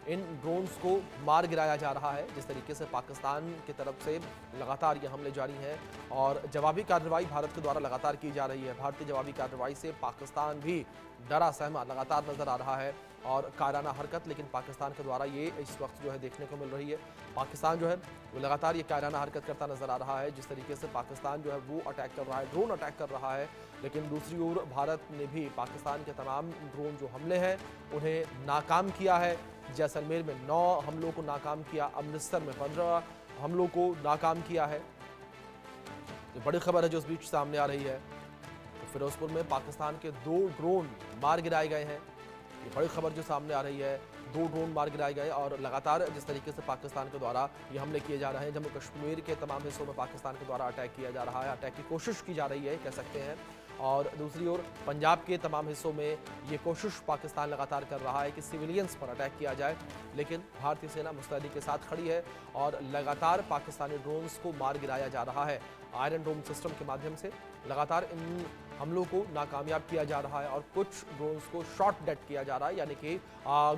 इन ड्रोन्स को मार गिराया जा रहा है। जिस तरीके से पाकिस्तान की तरफ से लगातार ये हमले जारी हैं और जवाबी कार्रवाई भारत के द्वारा लगातार की जा रही है। भारतीय जवाबी कार्रवाई से पाकिस्तान भी डरा सहमा लगातार नजर आ रहा है और कायराना हरकत लेकिन पाकिस्तान के द्वारा ये इस वक्त जो है देखने को मिल रही है। पाकिस्तान जो है वो लगातार ये कायराना हरकत करता नजर आ रहा है। जिस तरीके से पाकिस्तान जो है वो अटैक कर रहा है, ड्रोन अटैक कर रहा है, लेकिन दूसरी ओर भारत ने भी पाकिस्तान के तमाम ड्रोन जो हमले हैं उन्हें नाकाम किया है। जैसलमेर में 9 हमलों को नाकाम किया, अमृतसर में 15 हमलों को नाकाम किया है। तो बड़ी खबर है जो इस बीच सामने आ रही है। तो फिरोजपुर में पाकिस्तान के 2 ड्रोन मार गिराए गए हैं। ये बड़ी खबर जो सामने आ रही है, 2 ड्रोन मार गिराए गए और लगातार जिस तरीके से पाकिस्तान के द्वारा ये हमले किए जा रहे हैं, जम्मू कश्मीर के तमाम हिस्सों में पाकिस्तान के द्वारा अटैक किया जा रहा है, अटैक की कोशिश की जा रही है कह सकते हैं। और दूसरी ओर पंजाब के तमाम हिस्सों में ये कोशिश पाकिस्तान लगातार कर रहा है कि सिविलियंस पर अटैक किया जाए, लेकिन भारतीय सेना मुस्तैदी के साथ खड़ी है और लगातार पाकिस्तानी ड्रोन्स को मार गिराया जा रहा है। आयरन डोम सिस्टम के माध्यम से लगातार इन हमलों को नाकामयाब किया जा रहा है और कुछ ड्रोन्स को शॉट डेड किया जा रहा है, यानी कि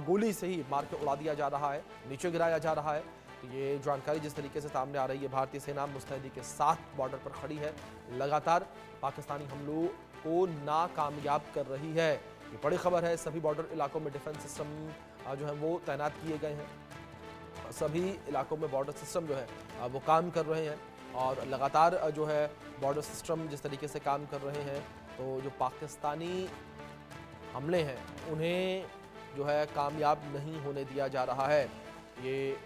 गोली से ही मार के उड़ा दिया जा रहा है, नीचे गिराया जा रहा है। तो ये जानकारी जिस तरीके से सामने आ रही है, भारतीय सेना मुस्तैदी के साथ बॉर्डर पर खड़ी है, लगातार पाकिस्तानी हमलों को नाकामयाब कर रही है। ये बड़ी खबर है। सभी बॉर्डर इलाकों में डिफेंस सिस्टम जो है वो तैनात किए गए हैं। सभी इलाकों में बॉर्डर सिस्टम जो है वो काम कर रहे हैं और लगातार जो है बॉर्डर सिस्टम जिस तरीके से काम कर रहे हैं, तो जो पाकिस्तानी हमले हैं उन्हें जो है कामयाब नहीं होने दिया जा रहा है। ये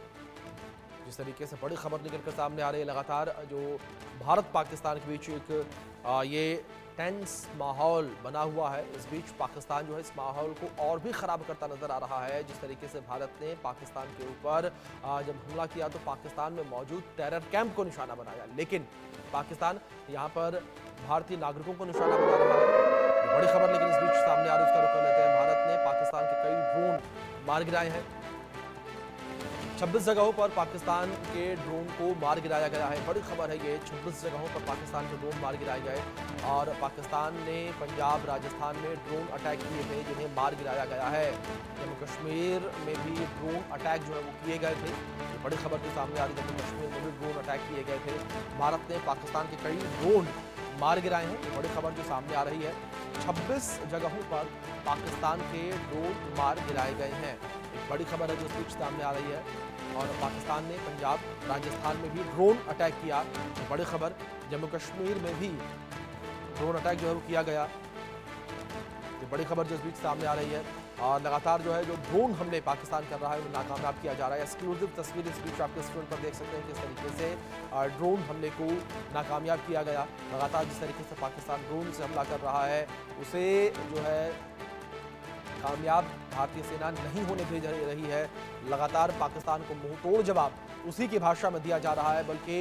जिस तरीके से बड़ी खबर निकल कर सामने आ रही है, लगातार जो भारत पाकिस्तान के बीच एक ये टेंस माहौल बना हुआ है। इस बीच पाकिस्तान जो है इस माहौल को और भी ख़राब करता नज़र आ रहा है। जिस तरीके से भारत ने पाकिस्तान के ऊपर जब हमला किया तो पाकिस्तान में मौजूद टेरर कैंप को निशाना बनाया, लेकिन पाकिस्तान यहाँ पर भारतीय नागरिकों को निशाना बना रहा है। बड़ी खबर लेकिन इस बीच सामने आ रही है, उसका रुख कर लेते हैं। भारत ने पाकिस्तान के कई ड्रोन मार गिराए हैं। 26 जगहों पर पाकिस्तान के ड्रोन को मार गिराया गया है। बड़ी खबर है ये, 26 जगहों पर पाकिस्तान के ड्रोन मार गिराए गए और पाकिस्तान ने पंजाब राजस्थान में ड्रोन अटैक किए थे जिन्हें मार गिराया गया है। जम्मू कश्मीर में भी ड्रोन अटैक जो है वो किए गए थे। ये बड़ी खबर जो सामने आ रही है, जम्मू कश्मीर में भी ड्रोन अटैक किए गए थे। भारत ने पाकिस्तान के कई ड्रोन मार गिराए हैं। ये बड़ी खबर जो सामने आ रही है, 26 जगहों पर पाकिस्तान के ड्रोन मार गिराए गए हैं। एक बड़ी खबर है जो इस बीच सामने आ रही है और पाकिस्तान ने पंजाब राजस्थान में भी ड्रोन अटैक किया। एक बड़ी खबर, जम्मू कश्मीर में भी ड्रोन अटैक जो है वो किया गया। ये बड़ी खबर जो इस बीच सामने आ रही है और लगातार जो है जो ड्रोन हमले पाकिस्तान कर रहा है वो नाकामयाब किया जा रहा है। एक्सक्लूसिव तस्वीर इस बीच आपके स्क्रीन पर देख सकते हैं किस तरीके से ड्रोन हमले को नाकामयाब किया गया। लगातार जिस तरीके से पाकिस्तान ड्रोन से हमला कर रहा है उसे जो है कामयाब भारतीय सेना नहीं होने भेज रही है। लगातार पाकिस्तान को मुंह तोड़ जवाब उसी की भाषा में दिया जा रहा है, बल्कि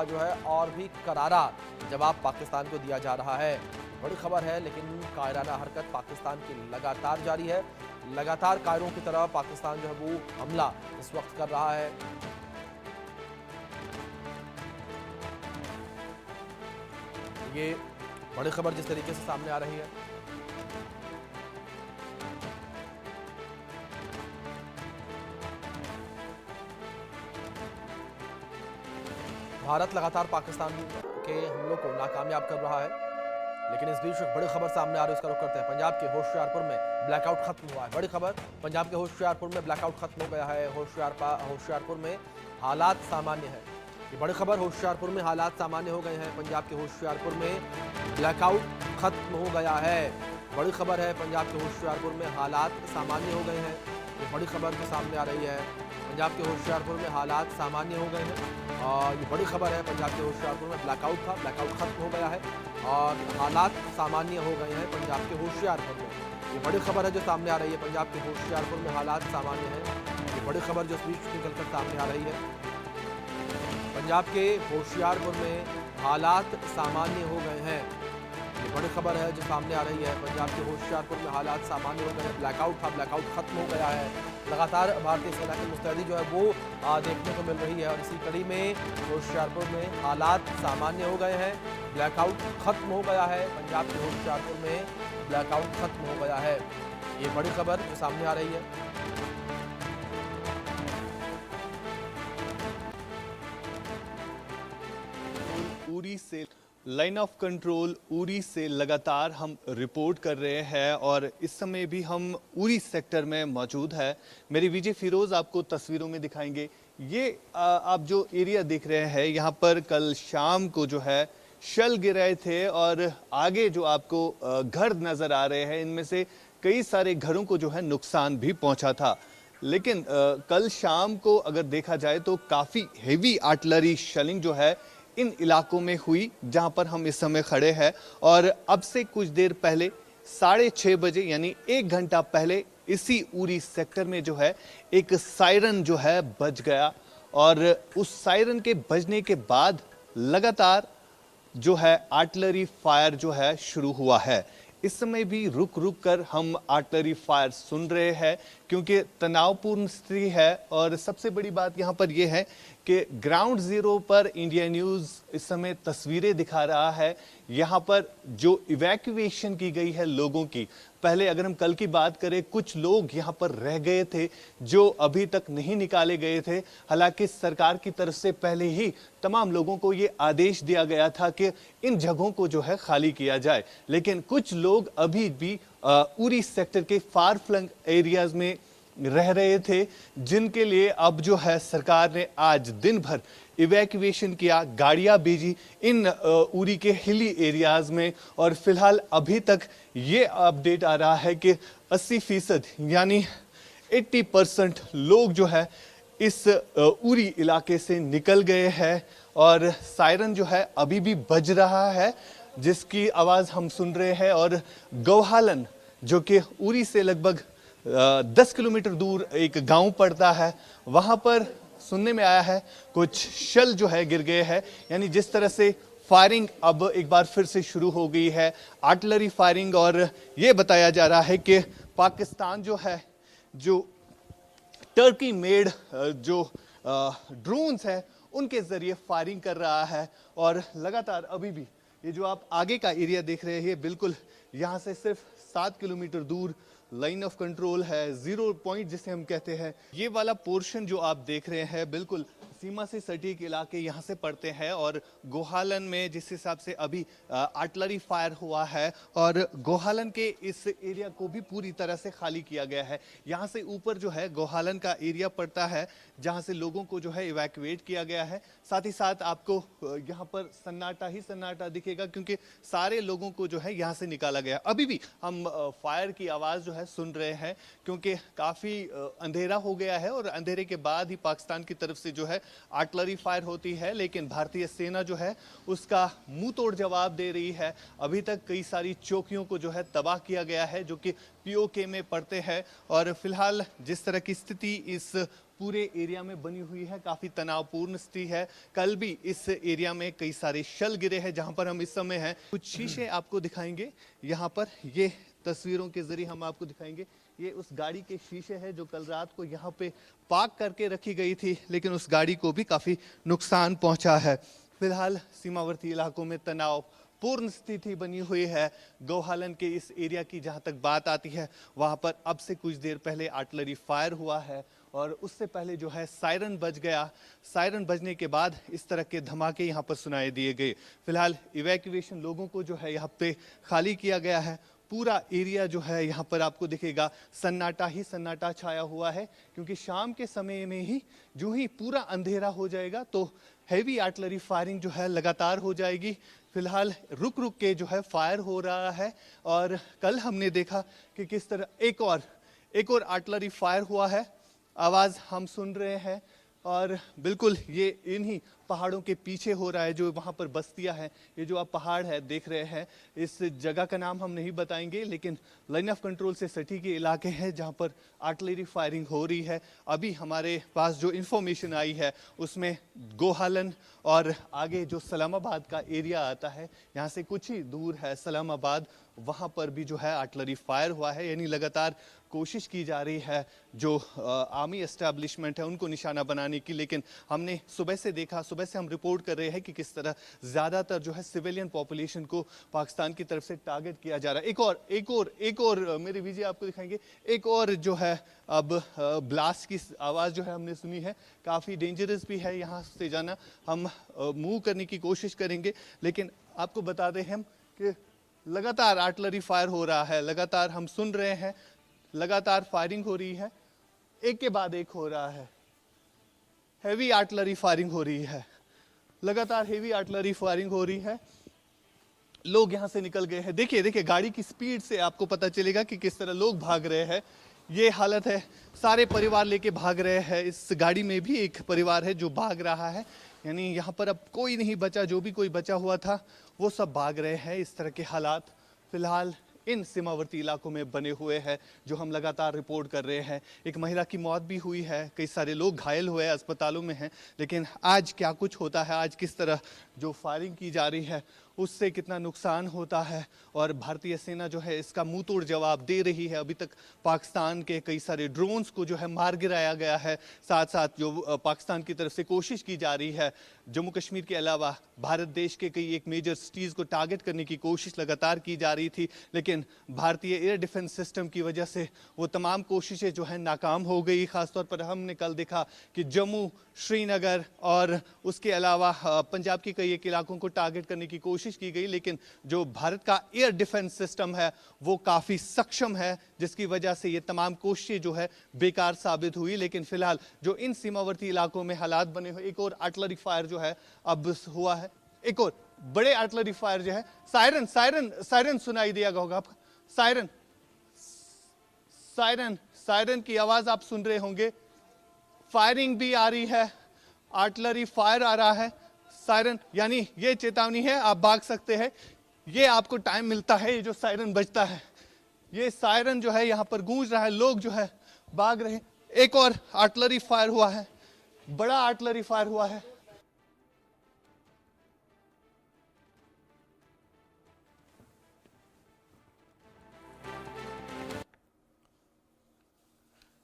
जो है और भी करारा जवाब पाकिस्तान को दिया जा रहा है। बड़ी खबर है, लेकिन कायराना हरकत पाकिस्तान की लगातार जारी है। लगातार कायरों की तरह पाकिस्तान जो है वो हमला इस वक्त कर रहा है। ये बड़ी खबर जिस तरीके से सामने आ रही है, भारत लगातार पाकिस्तान के हमलों को नाकामयाब कर रहा है। लेकिन इस बीच एक बड़ी खबर सामने आ रही है, उसका रुख करते हैं। पंजाब के होशियारपुर में ब्लैकआउट खत्म हुआ है। बड़ी खबर, पंजाब के होशियारपुर में ब्लैकआउट खत्म हो गया है। होशियारपुर में हालात सामान्य है। ये बड़ी खबर, होशियारपुर में हालात सामान्य हो गए हैं। पंजाब के होशियारपुर में ब्लैकआउट खत्म हो गया है। बड़ी खबर है, पंजाब के होशियारपुर में हालात सामान्य हो गए हैं। ये बड़ी खबर जो सामने आ रही है, पंजाब के होशियारपुर में हालात सामान्य हो गए हैं। और ये बड़ी खबर है, पंजाब के होशियारपुर में ब्लैकआउट था, ब्लैकआउट खत्म हो गया है और हालात सामान्य हो गए हैं पंजाब के होशियारपुर में। ये बड़ी खबर है जो सामने आ रही है, पंजाब के होशियारपुर में हालात सामान्य हैं। ये बड़ी खबर जो इस बीच निकलकर सामने आ रही है, पंजाब के होशियारपुर में हालात सामान्य हो गए हैं। ये बड़ी खबर है जो सामने आ रही है, पंजाब के होशियारपुर में हालात सामान्य हो गए हैं। ब्लैकआउट था, ब्लैकआउट खत्म हो गया है। लगातार भारतीय सेना की मुस्तैदी जो है वो देखने को मिल रही है और इसी कड़ी में होशियारपुर में हालात सामान्य हो गए हैं। ब्लैकआउट खत्म हो गया है, पंजाब के होशियारपुर में ब्लैकआउट खत्म हो गया है। ये बड़ी खबर जो सामने आ रही है। उरी से लाइन ऑफ कंट्रोल उरी से लगातार हम रिपोर्ट कर रहे हैं और इस समय भी हम उरी सेक्टर में मौजूद है। मेरे विजय फिरोज आपको तस्वीरों में दिखाएंगे। ये आप जो एरिया देख रहे हैं, यहाँ पर कल शाम को जो है शल गिरे थे और आगे जो आपको घर नजर आ रहे हैं, इनमें से कई सारे घरों को जो है नुकसान भी पहुंचा था। लेकिन कल शाम को अगर देखा जाए तो काफी हेवी आर्टिलरी शेलिंग जो है इन इलाकों में हुई जहां पर हम इस समय खड़े हैं। और अब से कुछ देर पहले 6:30 बजे यानी 1 घंटा पहले इसी उरी सेक्टर में जो है एक सायरन जो है बज गया और उस सायरन के बजने के बाद लगातार जो है आर्टिलरी फायर जो है शुरू हुआ है। इस समय भी रुक रुक कर हम आर्टिलरी फायर सुन रहे हैं क्योंकि तनावपूर्ण स्थिति है। और सबसे बड़ी बात यहाँ पर यह है कि ग्राउंड जीरो पर इंडिया न्यूज़ इस समय तस्वीरें दिखा रहा है। यहाँ पर जो इवैक्यूएशन की गई है लोगों की, पहले अगर हम कल की बात करें, कुछ लोग यहाँ पर रह गए थे जो अभी तक नहीं निकाले गए थे। हालांकि सरकार की तरफ से पहले ही तमाम लोगों को ये आदेश दिया गया था कि इन जगहों को जो है खाली किया जाए, लेकिन कुछ लोग अभी भी उरी सेक्टर के फार फ्लंग एरियाज में रह रहे थे, जिनके लिए अब जो है सरकार ने आज दिन भर इवैक्यूएशन किया, गाड़ियां भेजी इन उरी के हिली एरियाज में। और फिलहाल अभी तक ये अपडेट आ रहा है कि 80% यानी 80% लोग जो है इस उरी इलाके से निकल गए हैं और सायरन जो है अभी भी बज रहा है, जिसकी आवाज हम सुन रहे हैं। और गौहालन जो कि उरी से लगभग 10 किलोमीटर दूर एक गांव पड़ता है, वहां पर सुनने में आया है कुछ शल जो है गिर गए हैं। यानी जिस तरह से फायरिंग अब एक बार फिर से शुरू हो गई है, आर्टिलरी फायरिंग। और ये बताया जा रहा है कि पाकिस्तान जो है जो टर्की मेड जो ड्रोन्स है उनके जरिए फायरिंग कर रहा है। और लगातार अभी भी ये जो आप आगे का एरिया देख रहे हैं, बिल्कुल यहाँ से सिर्फ 7 किलोमीटर दूर लाइन ऑफ कंट्रोल है, 0 पॉइंट जिसे हम कहते हैं। ये वाला पोर्शन जो आप देख रहे हैं बिल्कुल सीमा से सटीक इलाके यहाँ से पड़ते हैं। और गोहालन में जिस हिसाब से अभी आर्टिलरी फायर हुआ है और गोहालन के इस एरिया को भी पूरी तरह से खाली किया गया है। यहाँ से ऊपर जो है गोहालन का एरिया पड़ता है जहाँ से लोगों को जो है इवैक्यूएट किया गया है। साथ ही साथ आपको यहाँ पर सन्नाटा ही सन्नाटा दिखेगा क्योंकि सारे लोगों को जो है यहाँ से निकाला गया। अभी भी हम फायर की आवाज़ जो है सुन रहे हैं क्योंकि काफ़ी अंधेरा हो गया है और अंधेरे के बाद ही पाकिस्तान की तरफ से जो है आर्टिलरी फायर होती है, लेकिन भारतीय सेना जो है उसका मुंह तोड़ जवाब दे रही है। अभी तक कई सारी चौकियों को जो है तबाह किया गया है जो कि पीओके में पड़ते हैं। और फिलहाल जिस तरह की स्थिति इस पूरे एरिया में बनी हुई है, काफ़ी तनावपूर्ण स्थिति है। कल भी इस एरिया में कई सारे शल गिरे हैं जहां पर हम इस समय हैं। कुछ शीशे आपको दिखाएंगे यहाँ पर, ये तस्वीरों के जरिए हम आपको दिखाएंगे। ये उस गाड़ी के शीशे हैं जो कल रात को यहाँ पे पार्क करके रखी गई थी, लेकिन उस गाड़ी को भी काफ़ी नुकसान पहुँचा है। फिलहाल सीमावर्ती इलाकों में तनाव पूर्ण स्थिति बनी हुई है। गोहालन के इस एरिया की जहां तक बात आती है, वहां पर अब से कुछ देर पहले आर्टिलरी फायर हुआ है और उससे पहले जो है सायरन बज गया। सायरन बजने के बाद इस तरह के धमाके यहां पर सुनाए दिए गए। फिलहाल इवैक्यूएशन लोगों को जो है यहाँ पे खाली किया गया है। पूरा एरिया जो है यहाँ पर आपको दिखेगा सन्नाटा ही सन्नाटा छाया हुआ है क्योंकि शाम के समय में ही जो ही पूरा अंधेरा हो जाएगा तो हैवी आर्टिलरी फायरिंग जो है लगातार हो जाएगी। फिलहाल रुक रुक के जो है फायर हो रहा है और कल हमने देखा कि किस तरह एक और आर्टिलरी फायर हुआ है। आवाज़ हम सुन रहे हैं और बिल्कुल ये इन्हीं पहाड़ों के पीछे हो रहा है जो वहाँ पर बस्तियाँ हैं। ये जो आप पहाड़ है देख रहे हैं, इस जगह का नाम हम नहीं बताएंगे, लेकिन लाइन ऑफ कंट्रोल से सटी के इलाके हैं जहाँ पर आर्टिलरी फायरिंग हो रही है। अभी हमारे पास जो इन्फॉर्मेशन आई है उसमें गोहालन और आगे जो सलामाबाद का एरिया आता है, यहाँ से कुछ ही दूर है सलामाबाद, वहाँ पर भी जो है आर्टिलरी फायर हुआ है। यानी लगातार कोशिश की जा रही है जो आर्मी एस्टैब्लिशमेंट है उनको निशाना बनाने की। लेकिन हमने सुबह से देखा, सुबह से हम रिपोर्ट कर रहे हैं कि किस तरह ज़्यादातर जो है सिविलियन पॉपुलेशन को पाकिस्तान की तरफ से टारगेट किया जा रहा है। एक और मेरे विजय आपको दिखाएंगे, एक और जो है अब ब्लास्ट की आवाज़ जो है हमने सुनी है। काफ़ी डेंजरस भी है यहाँ से जाना, हम मूव करने की कोशिश करेंगे। लेकिन आपको बता दें हम कि लगातार आर्टिलरी फायर हो रहा है, लगातार हम सुन रहे हैं, लगातार फायरिंग हो रही है, एक के बाद एक हो रहा है। हैवी आर्टिलरी फायरिंग हो रही है, लगातार हैवी आर्टिलरी फायरिंग हो रही है। लोग यहां से निकल गए हैं। देखिए गाड़ी की स्पीड से आपको पता चलेगा कि किस तरह लोग भाग रहे हैं। ये हालत है, सारे परिवार लेके भाग रहे हैं। इस गाड़ी में भी एक परिवार है जो भाग रहा है, यानी यहाँ पर अब कोई नहीं बचा, जो भी कोई बचा हुआ था वो सब भाग रहे हैं। इस तरह के हालात फिलहाल इन सीमावर्ती इलाकों में बने हुए हैं जो हम लगातार रिपोर्ट कर रहे हैं। एक महिला की मौत भी हुई है, कई सारे लोग घायल हुए अस्पतालों में हैं। लेकिन आज क्या कुछ होता है, आज किस तरह जो फायरिंग की जा रही है उससे कितना नुकसान होता है और भारतीय सेना जो है इसका मुंह तोड़ जवाब दे रही है। अभी तक पाकिस्तान के कई सारे ड्रोन्स को जो है मार गिराया गया है। साथ साथ जो पाकिस्तान की तरफ से कोशिश की जा रही है जम्मू कश्मीर के अलावा भारत देश के कई एक मेजर सिटीज़ को टारगेट करने की कोशिश लगातार की जा रही थी, लेकिन भारतीय एयर डिफेंस सिस्टम की वजह से वो तमाम कोशिशें जो है नाकाम हो गई। ख़ासतौर पर हमने कल देखा कि जम्मू, श्रीनगर और उसके अलावा पंजाब के कई एक इलाकों को टारगेट करने की कोशिश की गई, लेकिन जो भारत का एयर डिफेंस सिस्टम है वो काफ़ी सक्षम है, जिसकी वजह से ये तमाम कोशिशें जो है बेकार साबित हुई। लेकिन फिलहाल जो इन सीमावर्ती इलाकों में हालात बने हुए, एक और आर्टिलरी फायर जो है अब हुआ है, एक और बड़े आर्टिलरी फायर जो है। सायरन सायरन सायरन सुनाई दिया होगा आपको, सायरन सायरन सायरन की आवाज आप सुन रहे होंगे। फायरिंग भी आ रही है, आर्टिलरी फायर आ रहा है, सायरन यानी ये चेतावनी है आप भाग सकते हैं। ये आपको टाइम मिलता है, ये जो सायरन बजता है, ये सायरन जो है यहाँ पर गूंज रहा है, लोग जो है भाग रहे हैं। एक और आर्टिलरी फायर हुआ है, बड़ा आर्टिलरी फायर हुआ है।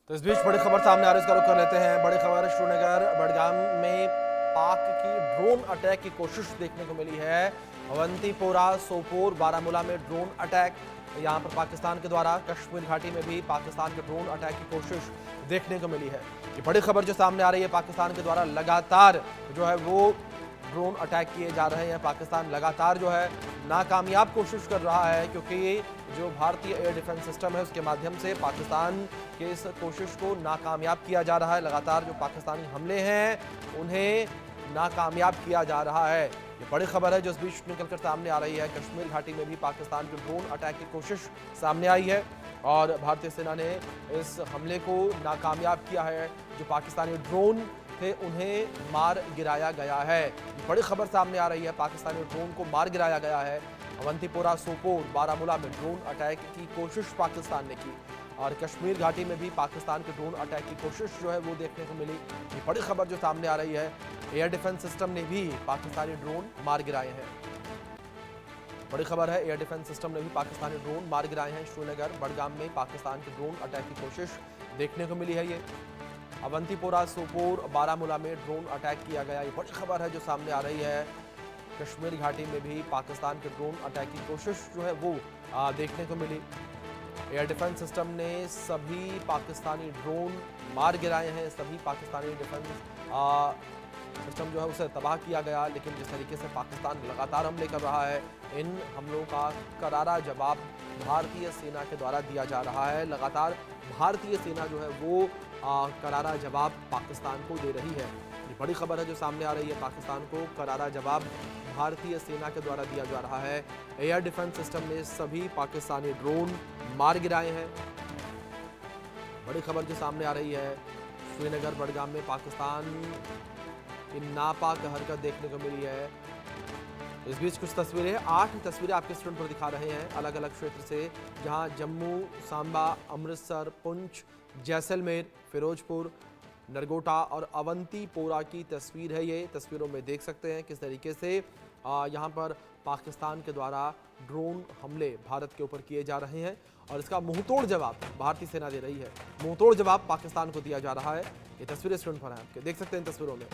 तो इस बीच बड़ी खबर सामने आ रही है, इसका रुख कर लेते हैं। बड़ी खबर श्रीनगर बडगाम में पाक की ड्रोन अटैक की कोशिश देखने को मिली है। अवंतीपोरा, सोपोर, बारामूला में ड्रोन अटैक। यहां पर पाकिस्तान के द्वारा कश्मीर घाटी में भी पाकिस्तान के ड्रोन अटैक की कोशिश देखने को मिली है। ये बड़ी खबर जो सामने आ रही है, पाकिस्तान के द्वारा लगातार जो है वो ड्रोन अटैक किए जा रहे हैं। पाकिस्तान लगातार जो है नाकामयाब कोशिश कर रहा है, क्योंकि जो भारतीय एयर डिफेंस सिस्टम है उसके माध्यम से पाकिस्तान के इस कोशिश को नाकामयाब किया जा रहा है। लगातार जो पाकिस्तानी हमले हैं उन्हें नाकामयाब किया जा रहा है। ये बड़ी खबर है जो इस बीच निकलकर सामने आ रही है। कश्मीर घाटी में भी पाकिस्तान की ड्रोन अटैक की कोशिश सामने आई है और भारतीय सेना ने इस हमले को नाकामयाब किया है। जो पाकिस्तानी ड्रोन थे उन्हें मार गिराया गया है। ये बड़ी खबर सामने आ रही है, पाकिस्तानी ड्रोन को मार गिराया गया है। अवंतीपोरा, सोपोर, बारामूला में ड्रोन अटैक की कोशिश पाकिस्तान ने की और कश्मीर घाटी में भी पाकिस्तान के ड्रोन अटैक की कोशिश जो है वो देखने को मिली। ये बड़ी खबर जो सामने आ रही है, एयर डिफेंस सिस्टम ने भी पाकिस्तानी ड्रोन मार गिराए हैं। बड़ी खबर है, एयर डिफेंस सिस्टम ने भी पाकिस्तानी ड्रोन मार गिराए हैं। श्रीनगर बडगाम में पाकिस्तान के ड्रोन अटैक की कोशिश देखने को मिली है। ये अवंतीपोरा, सोपोर, बारामूला में ड्रोन अटैक किया गया। ये बड़ी खबर है जो सामने आ रही है। कश्मीर घाटी में भी पाकिस्तान के ड्रोन अटैक की कोशिश जो है वो देखने को मिली। एयर डिफेंस सिस्टम ने सभी पाकिस्तानी ड्रोन मार गिराए हैं। सभी पाकिस्तानी डिफेंस सिस्टम जो है उसे तबाह किया गया। लेकिन जिस तरीके से पाकिस्तान लगातार हमले कर रहा है, इन हमलों का करारा जवाब भारतीय सेना के द्वारा दिया जा रहा है। लगातार भारतीय सेना जो है वो करारा जवाब पाकिस्तान को दे रही है। ये बड़ी खबर है जो सामने आ रही है, पाकिस्तान को करारा जवाब भारतीय सेना के द्वारा दिया जा रहा है। एयर डिफेंस सिस्टम ने सभी पाकिस्तानी ड्रोन मार गिराए हैं। बड़ी खबर जो सामने आ रही है, श्रीनगर बडगाम में पाकिस्तान की नापाक हरकत देखने को मिली है। इस बीच कुछ तस्वीरें, 8 तस्वीरें आपके स्क्रीन पर दिखा रहे हैं अलग अलग क्षेत्र से, जहां जम्मू, सांबा, अमृतसर, पुंछ, जैसलमेर, फिरोजपुर, नरगोटा और अवंतीपोरा की तस्वीर है। ये तस्वीरों में देख सकते हैं किस तरीके से यहाँ पर पाकिस्तान के द्वारा ड्रोन हमले भारत के ऊपर किए जा रहे हैं और इसका मुंहतोड़ जवाब भारतीय सेना दे रही है। मुंहतोड़ जवाब पाकिस्तान को दिया जा रहा है। ये तस्वीरें स्क्रीन पर हैं आपके, देख सकते हैं इन तस्वीरों में।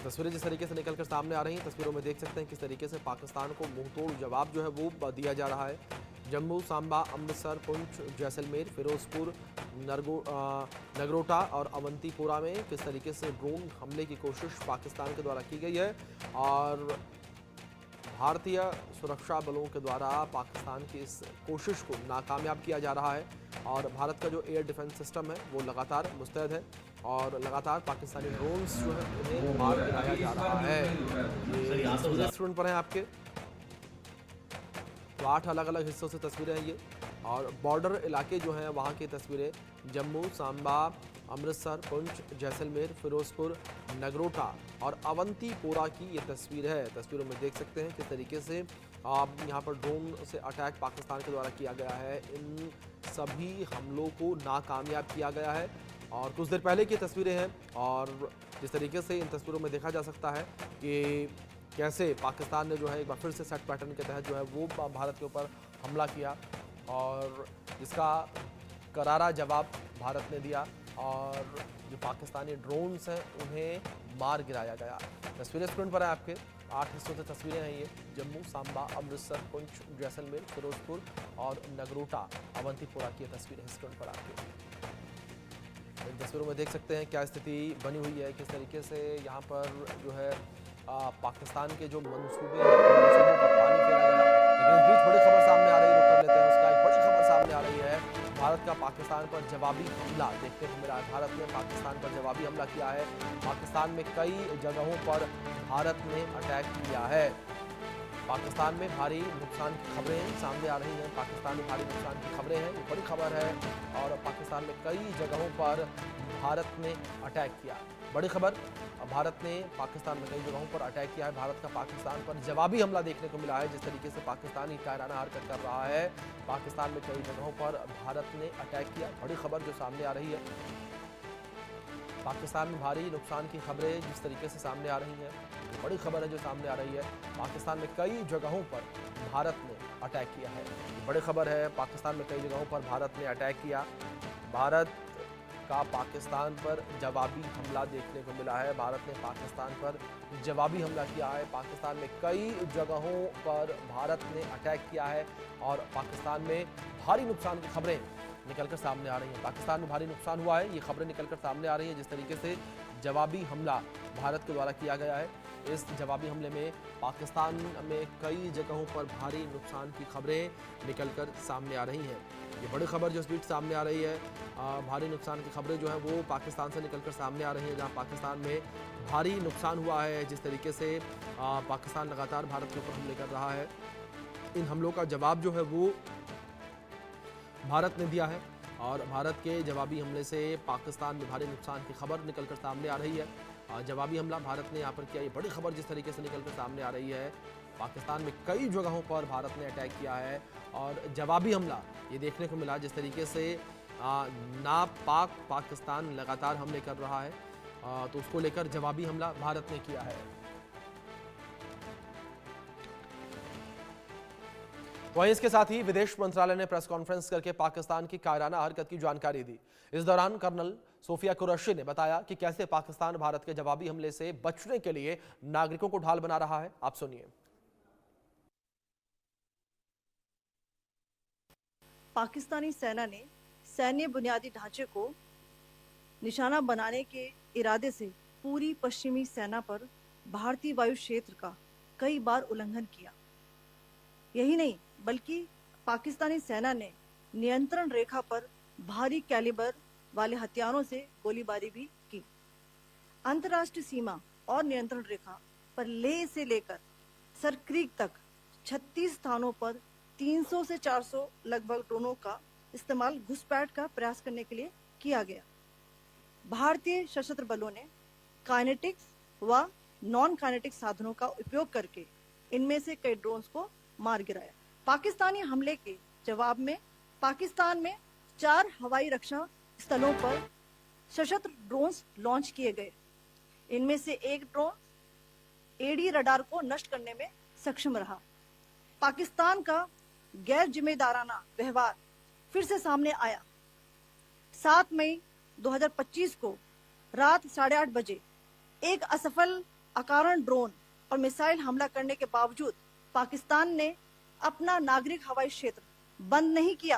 तस्वीरें जिस तरीके से निकलकर सामने आ रही हैं, तस्वीरों में देख सकते हैं किस तरीके से पाकिस्तान को मुंहतोड़ जवाब जो है वो दिया जा रहा है। जम्मू, सांबा, अमृतसर, पुंछ, जैसलमेर, फिरोजपुर, नगरोटा और अवंतीपोरा में किस तरीके से ड्रोन हमले की कोशिश पाकिस्तान के द्वारा की गई है और भारतीय सुरक्षा बलों के द्वारा पाकिस्तान की इस कोशिश को नाकामयाब किया जा रहा है। और भारत का जो एयर डिफेंस सिस्टम है वो लगातार मुस्तैद है और लगातार पाकिस्तानी ड्रोन्स जो है उन्हें मार गिराया जा रहा है। ये स्क्रीन पर हैं आपके, तो 8 अलग अलग हिस्सों से तस्वीरें हैं ये और बॉर्डर इलाके जो हैं वहाँ की तस्वीरें, जम्मू, सांबा, अमृतसर, पुंछ, जैसलमेर, फिरोजपुर, नगरोटा और अवंतीपोरा की ये तस्वीर है। तस्वीरों में देख सकते हैं किस तरीके से यहाँ पर ड्रोन से अटैक पाकिस्तान के द्वारा किया गया है। इन सभी हमलों को नाकामयाब किया गया है और कुछ देर पहले की तस्वीरें हैं और जिस तरीके से इन तस्वीरों में देखा जा सकता है कि कैसे पाकिस्तान ने जो है एक बार फिर से सेट पैटर्न के तहत जो है वो भारत के ऊपर हमला किया और जिसका करारा जवाब भारत ने दिया और जो पाकिस्तानी ड्रोन्स हैं उन्हें मार गिराया गया। तस्वीरें स्क्रीन पर हैं आपके, 8 हिस्सों से तस्वीरें हैं ये, जम्मू, सांबा, अमृतसर, पुंछ, जैसलमेर, फिरोजपुर और नगरोटा, अवंतीपोरा की तस्वीरें स्क्रीन पर आपके। इन तस्वीरों में देख सकते हैं क्या स्थिति बनी हुई है, किस तरीके से यहाँ पर जो है पाकिस्तान के जो मंसूबे हैं मंसूबों पर पानी फेरा गया। लेकिन इस बीच बड़ी खबर सामने आ रही है, रुक कर लेते हैं उसका। एक बड़ी खबर सामने आ रही है, भारत का पाकिस्तान पर जवाबी हमला देखने को मिला है। भारत ने पाकिस्तान पर जवाबी हमला किया है। पाकिस्तान में कई जगहों पर भारत ने अटैक किया है। पाकिस्तान में भारी नुकसान की खबरें सामने आ रही हैं। पाकिस्तान में भारी नुकसान की खबरें हैं, ये बड़ी खबर है और पाकिस्तान में कई जगहों पर भारत ने अटैक किया। बड़ी खबर, भारत ने पाकिस्तान में कई जगहों पर अटैक किया है। भारत का पाकिस्तान पर जवाबी हमला देखने को मिला है। जिस तरीके से पाकिस्तानी कायराना हरकत कर रहा है, पाकिस्तान में कई जगहों पर भारत ने अटैक किया। बड़ी खबर जो सामने आ रही है, पाकिस्तान में भारी नुकसान की खबरें जिस तरीके से सामने आ रही हैं, बड़ी खबर है जो सामने आ रही है। पाकिस्तान में कई जगहों पर भारत ने अटैक किया है। बड़ी खबर है, पाकिस्तान में कई जगहों पर भारत ने अटैक किया। भारत का पाकिस्तान पर जवाबी हमला देखने को मिला है। भारत ने पाकिस्तान पर जवाबी हमला किया है। पाकिस्तान में कई जगहों पर भारत ने अटैक किया है और पाकिस्तान में भारी नुकसान की खबरें निकलकर सामने आ रही हैं। पाकिस्तान में भारी नुकसान हुआ है, ये खबरें निकलकर सामने आ रही हैं। जिस तरीके से जवाबी हमला भारत के द्वारा किया गया है, इस जवाबी हमले में पाकिस्तान में कई जगहों पर भारी नुकसान की खबरें निकलकर सामने आ रही हैं। ये बड़ी खबर जो इस बीच सामने आ रही है, भारी नुकसान की खबरें जो है वो पाकिस्तान से निकलकर सामने आ रही हैं, जहां पाकिस्तान में भारी नुकसान हुआ है। जिस तरीके से पाकिस्तान लगातार भारत के ऊपर हमले कर रहा है, इन हमलों का जवाब जो है वो भारत ने दिया है और भारत के जवाबी हमले से पाकिस्तान में भारी नुकसान की खबर निकलकर सामने आ रही है। जवाबी हमला भारत ने यहाँ पर किया, ये बड़ी खबर जिस तरीके से निकलकर सामने आ रही है। पाकिस्तान में कई जगहों पर भारत ने अटैक किया है और जवाबी हमला ये देखने को मिला। जिस तरीके से नापाक पाकिस्तान लगातार हमले कर रहा है, तो उसको लेकर जवाबी हमला भारत ने किया है। वहीं इसके साथ ही विदेश मंत्रालय ने प्रेस कॉन्फ्रेंस करके पाकिस्तान की कायराना हरकत की जानकारी दी। इस दौरान कर्नल सोफिया कुरैशी ने बताया कि कैसे पाकिस्तान भारत के जवाबी हमले से बचने के लिए नागरिकों को ढाल बना रहा है। आप सुनिए। पाकिस्तानी सेना ने सैन्य बुनियादी ढांचे को निशाना बनाने के इरादे से पूरी पश्चिमी सेना पर भारतीय वायु क्षेत्र का कई बार उल्लंघन किया। यही नहीं बल्कि पाकिस्तानी सेना ने नियंत्रण रेखा पर भारी कैलिबर वाले हथियारों से गोलीबारी भी की। अंतर्राष्ट्रीय सीमा और नियंत्रण रेखा पर लेह से लेकर सरक्रीक तक 36 स्थानों पर 300 से 400 लगभग ड्रोनों का इस्तेमाल घुसपैठ का प्रयास करने के लिए किया गया। भारतीय सशस्त्र बलों ने काइनेटिक्स व नॉन काइनेटिक साधनों का उपयोग करके इनमें से कई ड्रोन्स को मार गिराया। पाकिस्तानी हमले के जवाब में पाकिस्तान में 4 हवाई रक्षा स्थलों पर सशस्त्र ड्रोन्स लॉन्च किए गए। इनमें से एक ड्रोन एडी रडार को नष्ट करने में सक्षम रहा। पाकिस्तान का गैर जिम्मेदाराना व्यवहार फिर से सामने आया। 7 मई 2025 को रात 8:30 बजे एक असफल अकारण ड्रोन और मिसाइल हमला करने के बावजूद पाकिस्तान ने अपना नागरिक हवाई क्षेत्र बंद नहीं किया।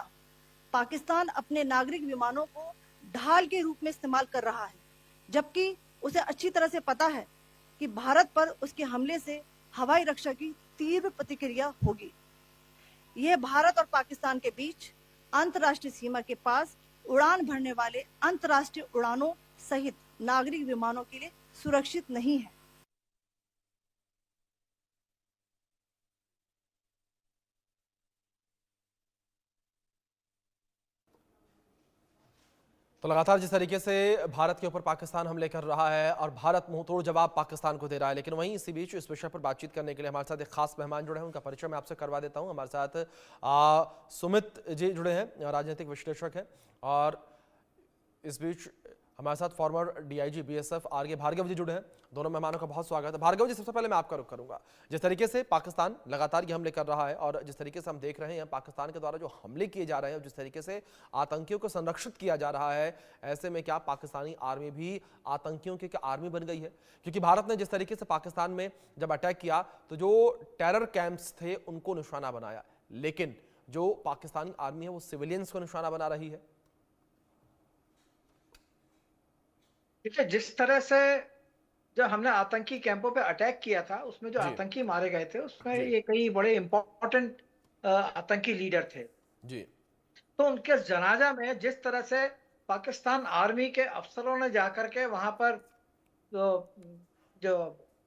पाकिस्तान अपने नागरिक विमानों को ढाल के रूप में इस्तेमाल कर रहा है, जबकि उसे अच्छी तरह से पता है कि भारत पर उसके हमले से हवाई रक्षा की तीव्र प्रतिक्रिया होगी। यह भारत और पाकिस्तान के बीच अंतर्राष्ट्रीय सीमा के पास उड़ान भरने वाले अंतर्राष्ट्रीय उड़ानों सहित नागरिक विमानों के लिए सुरक्षित नहीं है। तो लगातार जिस तरीके से भारत के ऊपर पाकिस्तान हमले कर रहा है और भारत मुंहतोड़ जवाब पाकिस्तान को दे रहा है, लेकिन वहीं इसी बीच इस विषय पर बातचीत करने के लिए हमारे साथ एक खास मेहमान जुड़े हैं, उनका परिचय मैं आपसे करवा देता हूं। हमारे साथ सुमित जी जुड़े हैं, राजनीतिक विश्लेषक हैं, और इस बीच हमारे साथ former DIG BSF RK Bhargav ji जुड़े हैं। दोनों मेहमानों का बहुत स्वागत है। भार्गव जी, सबसे पहले मैं आपका रुख करूंगा। जिस तरीके से पाकिस्तान लगातार ये हमले कर रहा है और जिस तरीके से हम देख रहे हैं पाकिस्तान के द्वारा जो हमले किए जा रहे हैं, जिस तरीके से आतंकियों को संरक्षित किया जा रहा है, ऐसे में क्या पाकिस्तानी आर्मी भी आतंकियों की आर्मी बन गई है? क्योंकि भारत ने जिस तरीके से पाकिस्तान में जब अटैक किया तो जो टेरर कैंप्स थे उनको निशाना बनाया, लेकिन जो पाकिस्तानी आर्मी है वो सिविलियंस को निशाना बना रही है। देखिए, जिस तरह से जब हमने आतंकी कैंपों पे अटैक किया था, उसमें जो आतंकी मारे गए थे उसमें ये कई बड़े इंपॉर्टेंट आतंकी लीडर थे जी। तो उनके जनाजा में जिस तरह से पाकिस्तान आर्मी के अफसरों ने जाकर के वहां पर जो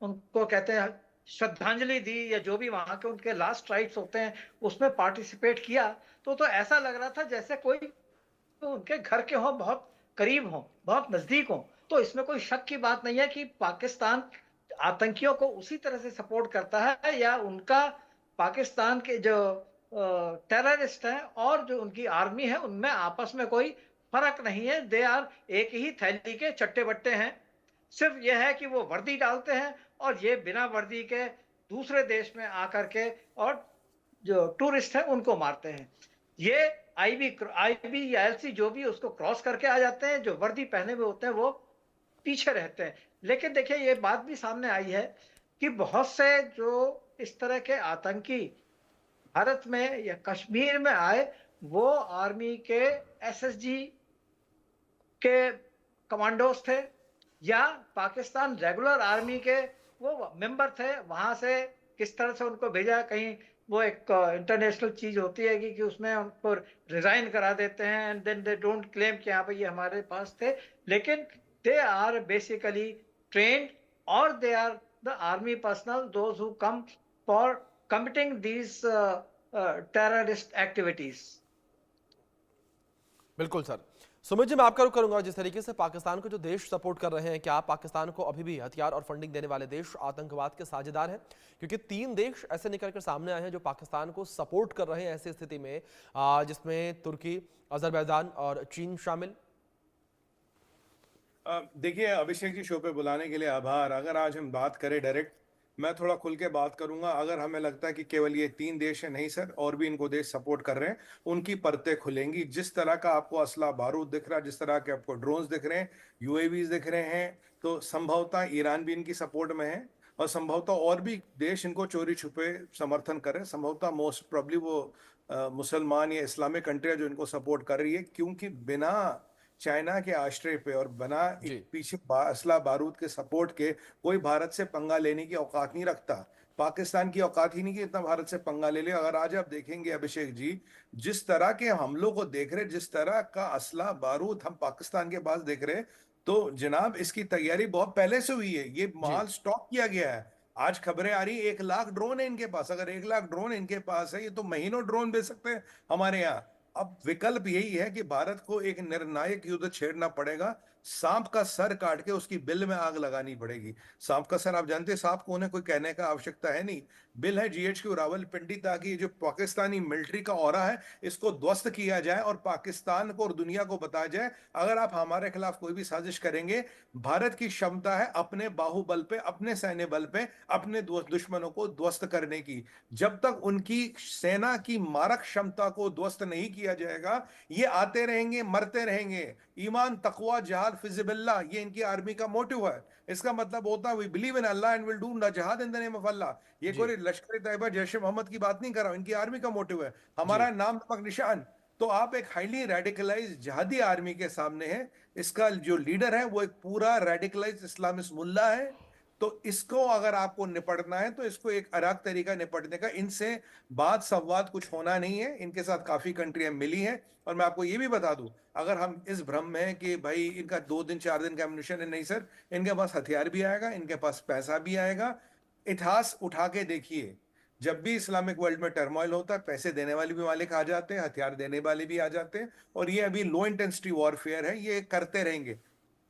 उनको कहते हैं श्रद्धांजलि दी, या जो भी वहां के उनके लास्ट राइट्स होते हैं उसमें पार्टिसिपेट किया, तो ऐसा लग रहा था जैसे कोई तो उनके घर के हों, बहुत करीब हों, बहुत नजदीक हों। तो इसमें कोई शक की बात नहीं है कि पाकिस्तान आतंकियों को उसी तरह से सपोर्ट करता है, या उनका पाकिस्तान के जो टेररिस्ट हैं और जो उनकी आर्मी है उनमें आपस में कोई फर्क नहीं है। दे आर एक ही थैली के चट्टे बट्टे हैं। सिर्फ यह है कि वो वर्दी डालते हैं और ये बिना वर्दी के दूसरे देश में आकर के और जो टूरिस्ट हैं उनको मारते हैं। ये आईबी या एलसी जो भी उसको क्रॉस करके आ जाते हैं, जो वर्दी पहने हुए होते हैं वो पीछे रहते हैं। लेकिन देखिए ये बात भी सामने आई है कि बहुत से जो इस तरह के आतंकी भारत में या कश्मीर में आए, वो आर्मी के एसएसजी के कमांडोज थे या पाकिस्तान रेगुलर आर्मी के वो मेंबर थे। वहां से किस तरह से उनको भेजा, कहीं वो एक इंटरनेशनल चीज होती है कि उसमें उनको रिजाइन करा देते हैं and then they don't claim कि हाँ भाई ये हमारे पास थे, लेकिन दे आर बेसिकली ट्रेन्ड और they are the army personnel those who come for committing these terrorist activities. बिल्कुल सर। सुमित जी, मैं आपका रुख करूंगा। जिस तरीके से पाकिस्तान को जो देश सपोर्ट कर रहे हैं, क्या पाकिस्तान को अभी भी हथियार और फंडिंग देने वाले देश आतंकवाद के साझेदार हैं? क्योंकि 3 देश ऐसे निकल कर सामने आए हैं जो पाकिस्तान को सपोर्ट कर रहे हैं ऐसी स्थिति में, जिसमें तुर्की, अजरबैजान और चीन शामिल। देखिए अभिषेक जी, शो पे बुलाने के लिए आभार। अगर आज हम बात करें डायरेक्ट, मैं थोड़ा खुल के बात करूंगा। अगर हमें लगता है कि केवल ये 3 देश है, नहीं सर, और भी इनको देश सपोर्ट कर रहे हैं, उनकी परतें खुलेंगी। जिस तरह का आपको असला बारूद दिख रहा है, जिस तरह के आपको ड्रोन्स दिख रहे हैं, यूएवीज दिख रहे हैं, तो संभवतः ईरान भी इनकी सपोर्ट में है और संभवतः और भी देश इनको चोरी छुपे समर्थन कर रहे हैं। संभवतः मोस्ट प्रॉब्ली वो मुसलमान या इस्लामिक कंट्रियां जो इनको सपोर्ट कर रही है, क्योंकि बिना चाइना के आश्रय पे और बना पीछे असला बारूद के सपोर्ट के कोई भारत से पंगा लेने की औकात नहीं रखता। पाकिस्तान की औकात ही नहीं कि इतना भारत से पंगा ले ले। अगर आज आप देखेंगे अभिषेक जी, जिस तरह के हमलों को देख रहे, जिस तरह का असला बारूद हम पाकिस्तान के पास देख रहे, तो जनाब इसकी तैयारी बहुत पहले से हुई है। ये माल स्टॉक किया गया है। आज खबरें आ रही 1 लाख ड्रोन है इनके पास। अगर 1 लाख ड्रोन इनके पास है, ये तो महीनों ड्रोन भेज सकते हैं हमारे यहाँ। अब विकल्प यही है कि भारत को एक निर्णायक युद्ध छेड़ना पड़ेगा। सांप का सर काट के उसकी बिल में आग लगानी पड़ेगी। सांप का सर आप जानते हैं, सांप को उन्हें कोई कहने का आवश्यकता है नहीं, बिल है जीएचक्यू रावलपिंडी, ताकि ये जो पाकिस्तानी मिलिट्री का ऑरा है इसको ध्वस्त किया जाए और पाकिस्तान को और दुनिया को बताया जाए, अगर आप हमारे खिलाफ कोई भी साजिश करेंगे, भारत की क्षमता है अपने बाहुबल पे, अपने सैन्य बल पे अपने दुश्मनों को ध्वस्त करने की। जब तक उनकी सेना की मारक क्षमता को ध्वस्त नहीं किया जाएगा, ये आते रहेंगे, मरते रहेंगे। ईमान, तकवा, जिहाद फिजिबिल्लाह, ये इनकी आर्मी का मोटिव है। इसका मतलब होता है we believe in Allah and will do the jihad in the name of Allah. ये कोई लश्कर तैयबा, जैश मोहम्मद की बात नहीं कर रहा हूं, इनकी आर्मी का मोटिव है। हमारा नाम नमक निशान। तो आप एक हाईली रेडिकलाइज जिहादी आर्मी के सामने है। इसका जो लीडर है वो एक पूरा रेडिकलाइज इस्लामिस्ट मुल्ला है। तो इसको अगर आपको निपटना है तो इसको एक अलग तरीका निपटने का, इनसे बात संवाद कुछ होना नहीं है। इनके साथ काफी कंट्रियां मिली हैं। और मैं आपको ये भी बता दूं, अगर हम इस भ्रम में हैं कि भाई इनका 2 दिन 4 दिन का एम्युनिशन है, नहीं सर, इनके पास हथियार भी आएगा, इनके पास पैसा भी आएगा। इतिहास उठा के देखिए, जब भी इस्लामिक वर्ल्ड में टर्मोइल होता है, पैसे देने वाले भी मालिक आ जाते हैं, हथियार देने वाले भी आ जाते हैं। और ये अभी लो इंटेंसिटी वॉरफेयर है, ये करते रहेंगे।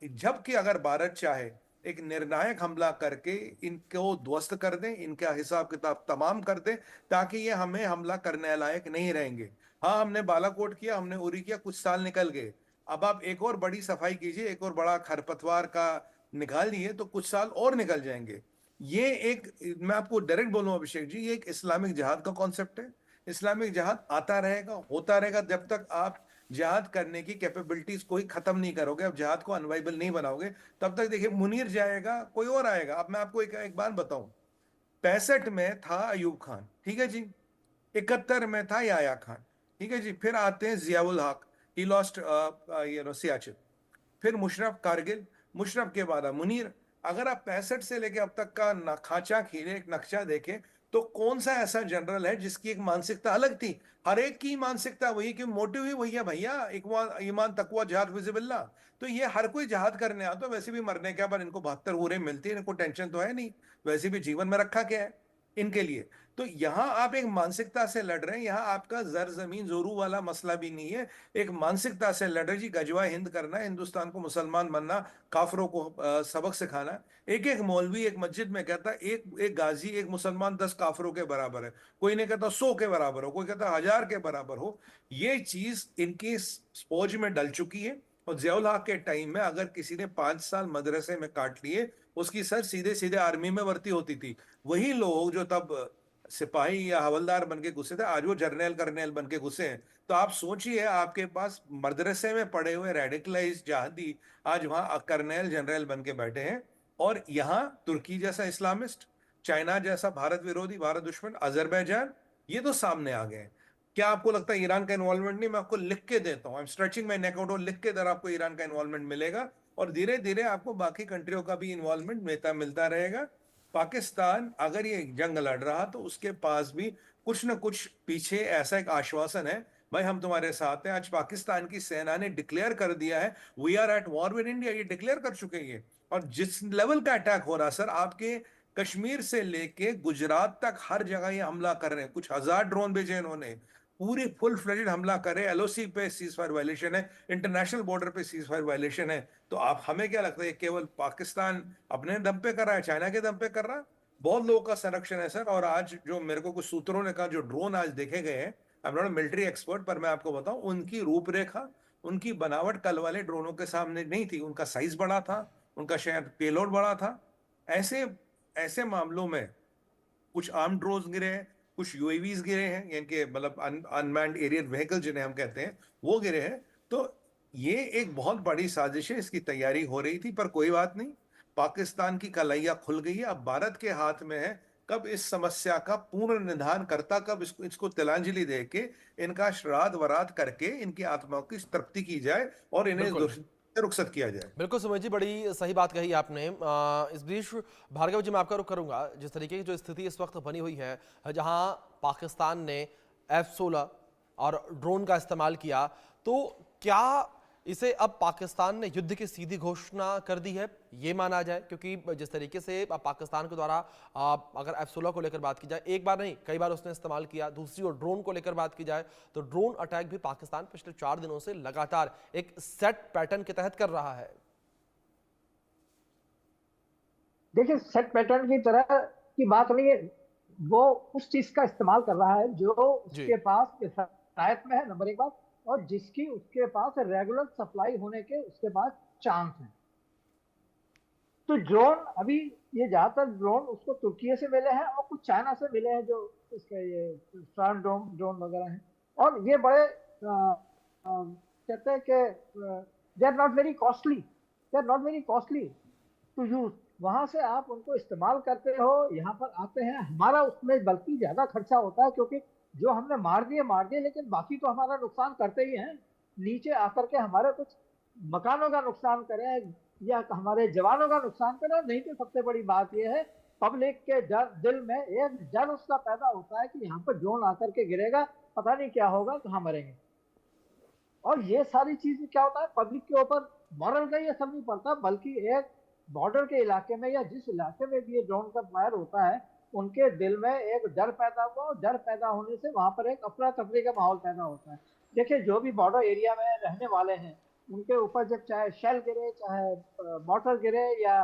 जबकि अगर भारत चाहे एक निर्णायक हमला करके इनको ध्वस्त कर दें, इनका हिसाब किताब तमाम कर दें, ताकि ये हमें हमला करने लायक नहीं रहेंगे। हाँ, हमने बालाकोट किया, हमने उरी किया, कुछ साल निकल गए। अब आप एक और बड़ी सफाई कीजिए, एक और बड़ा खरपतवार का निकाल लिए, तो कुछ साल और निकल जाएंगे। ये एक, मैं आपको डायरेक्ट बोलूं अभिषेक जी, ये एक इस्लामिक जिहाद का कॉन्सेप्ट है। इस्लामिक जिहाद आता रहेगा, होता रहेगा, जब तक आप जिहाद करने की कैपेबिलिटीज कोई खत्म नहीं करोगे, अब जिहाद को अनवाइबल नहीं बनाओगे, तब तक देखिए मुनीर जाएगा, कोई और आएगा। अब मैं आपको एक बात बताऊं, 65 में था अयूब खान, ठीक है जी, 71 में था याया खान, ठीक है जी, फिर आते हैं जियाउल हक, ही लॉस्ट सियाचिन, फिर मुशर्रफ कारगिल, मुशर्रफ के बाद मुनीर। अगर आप 65 से लेके अब तक का खांचा खींचे, एक नक्शा देखें, तो कौन सा ऐसा जनरल है जिसकी एक मानसिकता अलग थी? हर एक की मानसिकता वही, कि मोटिव ही वही है भैया, ईमान, तकवा, जिहाद फिजिबिल्लाह। तो ये हर कोई जिहाद करने आता, वैसे भी मरने के बाद इनको 72 उरे मिलती है, इनको टेंशन तो है नहीं, वैसे भी जीवन में रखा क्या है इनके लिए। तो यहाँ आप एक मानसिकता से लड़ रहे हैं। यहाँ आपका जर जमीन जोरू वाला मसला भी नहीं है, एक मानसिकता से लड़ रहे जी। गजवा हिंद करना, हिंदुस्तान को मुसलमान बनना, काफरों को सबक सिखाना। एक एक मौलवी एक मस्जिद में कहता है एक गाजी, एक मुसलमान 10 काफरों के बराबर है, कोई नहीं कहता 100 के बराबर हो, कोई कहता 1000 के बराबर हो। ये चीज इनकी स्पोज में डल चुकी है। और जियाउल हक के टाइम में अगर किसी ने 5 साल मदरसे में काट लिए, उसकी सर सीधे सीधे आर्मी में भर्ती होती थी। वही लोग जो तब सिपाही या हवलदार बन के घुसे थे, आज वो जर्नल कर्नल बन के घुसे हैं। तो आप सोचिए, आपके पास मदरसे में पढ़े हुए रेडिकलाइज जहादी आज वहां कर्नल जनरल बन के बैठे हैं, और यहाँ तुर्की जैसा इस्लामिस्ट, चाइना जैसा भारत विरोधी, भारत दुश्मन, अजरबैजान, ये तो सामने आ गए हैं। क्या आपको लगता है ईरान का इन्वॉल्वमेंट नहीं? मैं आपको लिख के देता हूँ, I am stretching my neck out, और लिख के दर आपको ईरान का इन्वॉल्वमेंट मिलेगा, और धीरे धीरे आपको बाकी कंट्रियों का भी इन्वॉल्वमेंट मिलता रहेगा। पाकिस्तान अगर ये जंग लड़ रहा तो उसके पास भी कुछ न कुछ पीछे ऐसा एक आश्वासन है, भाई हम तुम्हारे साथ हैं। आज पाकिस्तान की सेना ने डिक्लेयर कर दिया है, we are at war with India, ये डिक्लेयर कर चुके हैं ये। और जिस लेवल का अटैक हो रहा सर, आपके कश्मीर से लेके गुजरात तक हर जगह ये हमला कर रहे हैं, कुछ हजार ड्रोन भेजे इन्होंने, पूरी फुल फ्लेजेड हमला करे। एलओसी पे सीज फायर वायलेशन है, इंटरनेशनल बॉर्डर पे सीज फायर वायलेशन है। तो आप, हमें क्या लगता है केवल पाकिस्तान अपने दम पे कर रहा है, चाइना के दम पे कर रहा है? बहुत लोगों का संरक्षण है सर। और आज जो मेरे को कुछ सूत्रों ने कहा, जो ड्रोन आज देखे गए हैं, I am not a military expert, पर मैं आपको बताऊं, उनकी रूपरेखा, उनकी बनावट कल वाले ड्रोनों के सामने नहीं थी। उनका साइज बड़ा था, उनका शायद पेलोड बड़ा था। ऐसे मामलों में कुछ आर्म ड्रोन गिरे हैं, कुछ यूएवीज गिरे हैं, यानी कि मतलब अनमैन्ड एरियल व्हीकल जिन्हें हम कहते हैं, वो गिरे हैं। तो ये एक बहुत बड़ी साजिश है, इसकी तैयारी हो रही थी, पर कोई बात नहीं, पाकिस्तान की कलैया खुल गई है। अब भारत के हाथ में है कब इस समस्या का पूर्ण निदान करता, कब इसको तिलांजलि दे के इनका श्राद्ध वरात करके इनकी आत्माओं की तृप्ति की जाए और इन्हें रुखसत किया जाए। बिल्कुल सुमित जी, बड़ी सही बात कही आपने। इस बीच भार्गव जी मैं आपका रुख करूंगा, जिस तरीके की जो स्थिति इस वक्त बनी हुई है, जहां पाकिस्तान ने F-16 और ड्रोन का इस्तेमाल किया, तो क्या इसे अब पाकिस्तान ने युद्ध की सीधी घोषणा कर दी है, ये माना जाए? क्योंकि जिस तरीके से पाकिस्तान के द्वारा अगर F-16 को लेकर बात की जाए, एक बार नहीं कई बार उसने इस्तेमाल किया, दूसरी ओर ड्रोन को लेकर बात की जाए तो ड्रोन अटैक भी पाकिस्तान पिछले 4 दिनों से लगातार एक सेट पैटर्न के तहत कर रहा है। देखिए, सेट पैटर्न की तरह की बात नहीं है, वो उस चीज का इस्तेमाल कर रहा है जो उसके पास किफायत में है, नंबर एक बात, और जिसकी उसके पास रेगुलर सप्लाई होने के उसके पास चांस है। तो ड्रोन, अभी ये ज्यादातर ड्रोन उसको तुर्की से मिले हैं और कुछ चाइना से मिले हैं, जो इसके ये स्टार ड्रोन वगैरह हैं, और ये बड़े कहते हैं कि they are not very costly to use. वहां से आप उनको इस्तेमाल करते हो, यहाँ पर आते हैं, हमारा उसमें बल्कि ज्यादा खर्चा होता है, क्योंकि जो हमने मार दिए, लेकिन बाकी तो हमारा नुकसान करते ही हैं। नीचे आकर के हमारे कुछ मकानों का नुकसान करें या हमारे जवानों का नुकसान करें, नहीं तो सबसे बड़ी बात यह है, पब्लिक के दिल में एक डर उसका पैदा होता है कि यहाँ पर ड्रोन आकर के गिरेगा, पता नहीं क्या होगा, कहाँ मरेंगे। और ये सारी चीज क्या होता है, पब्लिक के ऊपर मॉरल का ये असर नहीं पड़ता, बल्कि एक बॉर्डर के इलाके में या जिस इलाके में भी ये ड्रोन का फायर होता है, उनके दिल में एक डर पैदा हुआ, और डर पैदा होने से वहां पर एक अफरा तफरी का माहौल पैदा होता है। देखिए, जो भी बॉर्डर एरिया में रहने वाले हैं, उनके ऊपर जब चाहे शेल गिरे, चाहे मॉर्टर गिरे या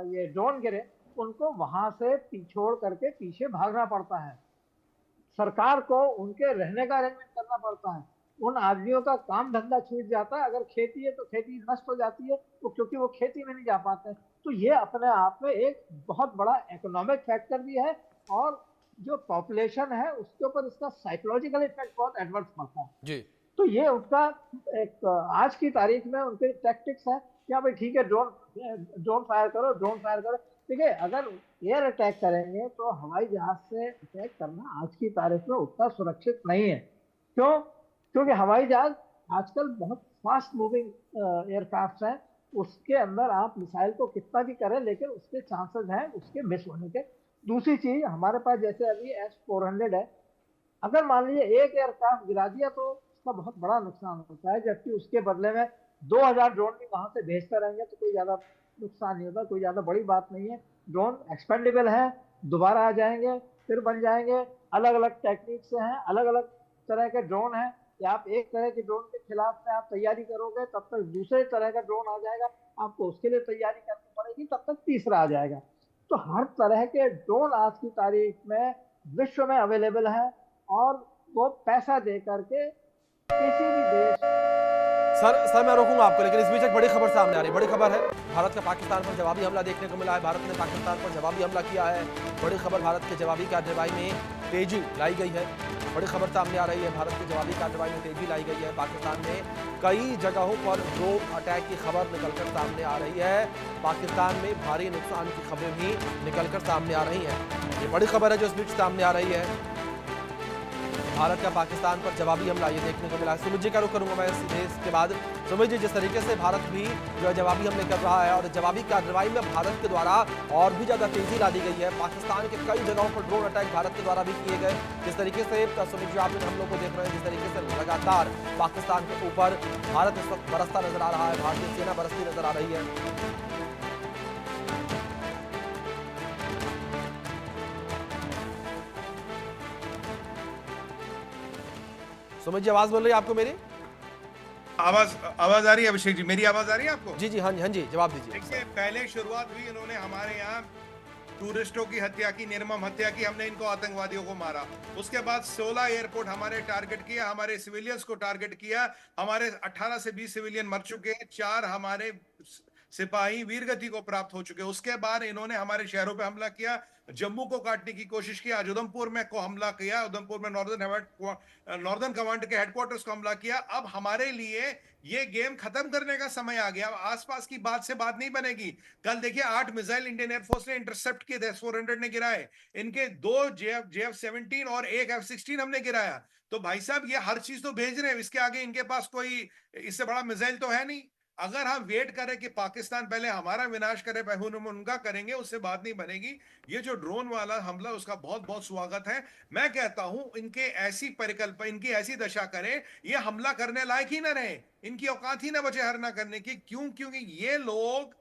ये ड्रोन गिरे, उनको वहां से छोड़ करके पीछे भागना पड़ता है। सरकार को उनके रहने का अरेंजमेंट करना पड़ता है। उन आदमियों का काम धंधा छूट जाता है, अगर खेती है तो खेती नष्ट हो जाती है, तो क्योंकि वो खेती में नहीं जा पाते। तो ये अपने आप में एक बहुत बड़ा इकोनॉमिक फैक्टर भी है, और जो पॉपुलेशन है उसके ऊपर इसका साइकोलॉजिकल इफेक्ट बहुत एडवर्स पड़ता है जी। तो ये उनका एक आज की तारीख में उनके टैक्टिक्स है कि भाई ठीक है, ड्रोन फायर करो। ठीक है, अगर एयर अटैक करेंगे तो हवाई जहाज से अटैक करना आज की तारीख में उतना सुरक्षित नहीं है। क्यों? क्योंकि हवाई जहाज आजकल बहुत फास्ट मूविंग एयरक्राफ्ट है, उसके अंदर आप मिसाइल को कितना भी करें, लेकिन उसके चांसेस हैं उसके मिस होने के। दूसरी चीज, हमारे पास जैसे अभी S-400 है, अगर मान लीजिए एक एयरक्राफ्ट गिरा दिया तो उसका बहुत बड़ा नुकसान होता है, जबकि उसके बदले में 2000 ड्रोन भी वहां से भेजते रहेंगे तो कोई ज्यादा नुकसान नहीं होता, कोई ज्यादा बड़ी बात नहीं है। ड्रोन एक्सपेंडेबल है, दोबारा आ जाएंगे, फिर बन जाएंगे, अलग अलग टेक्निक से हैं, अलग अलग तरह के ड्रोन हैं कि आप एक तरह के ड्रोन के खिलाफ में आप तैयारी करोगे, तब तक दूसरे तरह का ड्रोन आ जाएगा, आपको उसके लिए तैयारी करनी पड़ेगी, तब तक तीसरा आ जाएगा। तो हर तरह के ड्रोन आज की तारीख में विश्व में अवेलेबल है, और वो पैसा दे करके किसी भी देश। सर मैं रोकूंगा आपको, लेकिन इस बीच एक बड़ी खबर सामने आ रही है। बड़ी खबर है भारत का पाकिस्तान पर जवाबी हमला देखने को मिला है। भारत ने पाकिस्तान पर जवाबी हमला किया है। बड़ी खबर, भारत के जवाबी कार्रवाई में तेजी लाई गई है। बड़ी खबर सामने आ रही है, भारत की जवाबी कार्रवाई में तेजी लाई गई है। पाकिस्तान में कई जगहों पर ड्रोन अटैक की खबर निकलकर सामने आ रही है। पाकिस्तान में भारी नुकसान की खबरें भी निकलकर सामने आ रही हैं। ये बड़ी खबर है जो इस बीच सामने आ रही है। भारत का पाकिस्तान पर जवाबी हमला ये देखने को मिला है। सुमित जी का रुख करूंगा मैं सीधे इसके बाद। सुमित जी, जिस तरीके से भारत भी जो है जवाबी हमले कर रहा है और जवाबी कार्रवाई में भारत के द्वारा और भी ज्यादा तेजी ला दी गई है। पाकिस्तान के कई जगहों पर ड्रोन अटैक भारत के द्वारा भी किए गए। जिस तरीके से सुमित जी आप इन हमलों को देख रहे हैं, जिस तरीके से लगातार पाकिस्तान के ऊपर भारत इस वक्त बरसता नजर आ रहा है, भारतीय सेना बरसती नजर आ रही है। सुमित जी, आवाज बोल रही है आपको मेरी? आवाज आ रही है अभिषेक जी? मेरी आवाज आ रही है आपको? जी जी, हाँ जी, हाँ जी, जवाब दीजिए। देखिए, पहले शुरुआत हुई, इन्होंने हमारे यहाँ टूरिस्टों की हत्या की, निर्मम हत्या की, हमने इनको आतंकवादियों को मारा। उसके बाद 16 एयरपोर्ट हमारे टारगेट किया, हमारे सिविलियंस को टारगेट किया। हमारे 18 से 20 सिविलियन मर चुके हैं, 4 हमारे सिपाही वीरगति को प्राप्त हो चुके। उसके बाद इन्होंने हमारे शहरों पे हमला किया, जम्मू को काटने की कोशिश की, आज उधमपुर में को हमला किया, उधमपुर में नॉर्दर्न कमांड के हेडक्वार्टर्स को हमला किया। अब हमारे लिए ये गेम खत्म करने का समय आ गया। आसपास की बात से बात नहीं बनेगी। कल देखिए 8 मिसाइल इंडियन एयरफोर्स ने इंटरसेप्ट किए थे, S-400 ने गिराए, इनके 2 JF-17 और 1 F-16 हमने गिराया। तो भाई साहब, ये हर चीज तो भेज रहे हैं, इसके आगे इनके पास कोई इससे बड़ा मिसाइल तो है नहीं। अगर हम वेट करें कि पाकिस्तान पहले हमारा विनाश करे, पहले हम उनका करेंगे, उससे बात नहीं बनेगी। ये जो ड्रोन वाला हमला, उसका बहुत बहुत स्वागत है। मैं कहता हूं, इनके ऐसी परिकल्पना, इनकी ऐसी दशा करें, ये हमला करने लायक ही ना रहे, इनकी औकात ही ना बचे हरना करने की। क्यों? क्योंकि ये लोग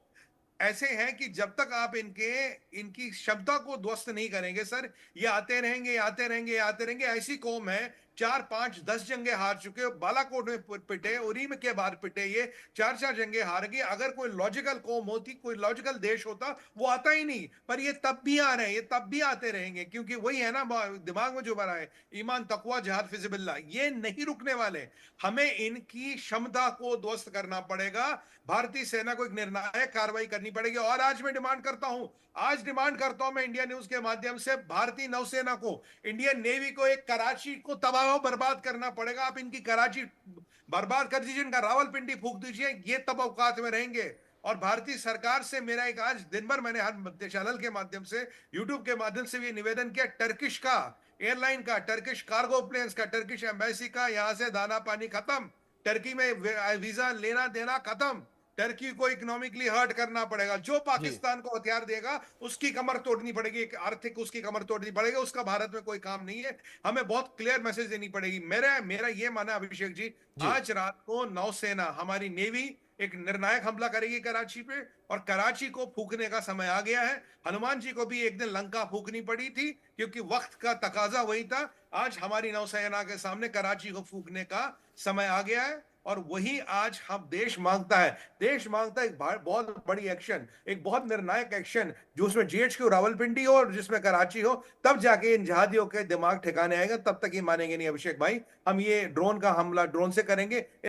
ऐसे हैं कि जब तक आप इनकी क्षमता को ध्वस्त नहीं करेंगे सर, ये आते रहेंगे, आते रहेंगे, आते रहेंगे। ऐसी कौम है, 4, 5, 10 जंगे हार चुके, बालाकोट में पिटे, उरी में के बाहर पिटे, ये 4 जंगे हार गए। अगर कोई लॉजिकल कौम होती, कोई लॉजिकल देश होता, वो आता ही नहीं। पर ये तब भी आ रहे हैं, ये तब भी आते रहेंगे, क्योंकि वही है ना दिमाग में जो भरा है, ईमान, तकवा, जिहाद फिज़िबिल्लाह, ये नहीं रुकने वाले। हमें इनकी क्षमता को ध्वस्त करना पड़ेगा। भारतीय सेना को एक निर्णायक कार्रवाई करनी पड़ेगी। और आज मैं डिमांड करता हूं मैं इंडिया न्यूज के माध्यम से भारतीय नौसेना को, इंडियन नेवी को, एक कराची को तबाह बर्बाद करना पड़ेगा। आप इनकी कराची बर्बाद कर दीजिए, इनका रावलपिंडी फूंक दीजिए, ये तब औकात में रहेंगे। और भारतीय सरकार से मेरा एक, आज दिन भर मैंने हर चैनल के माध्यम से, यूट्यूब के माध्यम से भी निवेदन किया, टर्किश का एयरलाइन का, टर्किश कार्गो प्लेन्स का, टर्किश एम्बेसी का यहां से दाना पानी खत्म, टर्की में वीजा लेना देना खत्म। टर्की को इकोनॉमिकली हर्ट करना पड़ेगा। जो पाकिस्तान को हथियार देगा उसकी कमर तोड़नी पड़ेगी, एक आर्थिक उसकी कमर तोड़नी पड़ेगी। उसका भारत में कोई काम नहीं है। हमें बहुत क्लियर मैसेज देनी पड़ेगी। मेरा ये माना अभिषेक जी, आज रात को नौसेना, हमारी नेवी एक निर्णायक हमला करेगी कराची पे, और कराची को फूकने का समय आ गया है। हनुमान जी को भी एक दिन लंका फूकनी पड़ी थी, क्योंकि वक्त का तकाजा वही था। आज हमारी नौसेना के सामने कराची को फूकने का समय आ गया है, और वही आज हम देश मांगता है एक बहुत बड़ी एक्शन, एक बहुत निर्णायक एक्शन, जो उसमें GHQ रावलपिंडी हो और जिसमें कराची हो। तब जाके इन जहादियों के दिमाग ठिकाने आएगा, तब तक ही मानेंगे नहीं अभिषेक भाई। हम ये ड्रोन का हमला ड्रोन से करेंगे।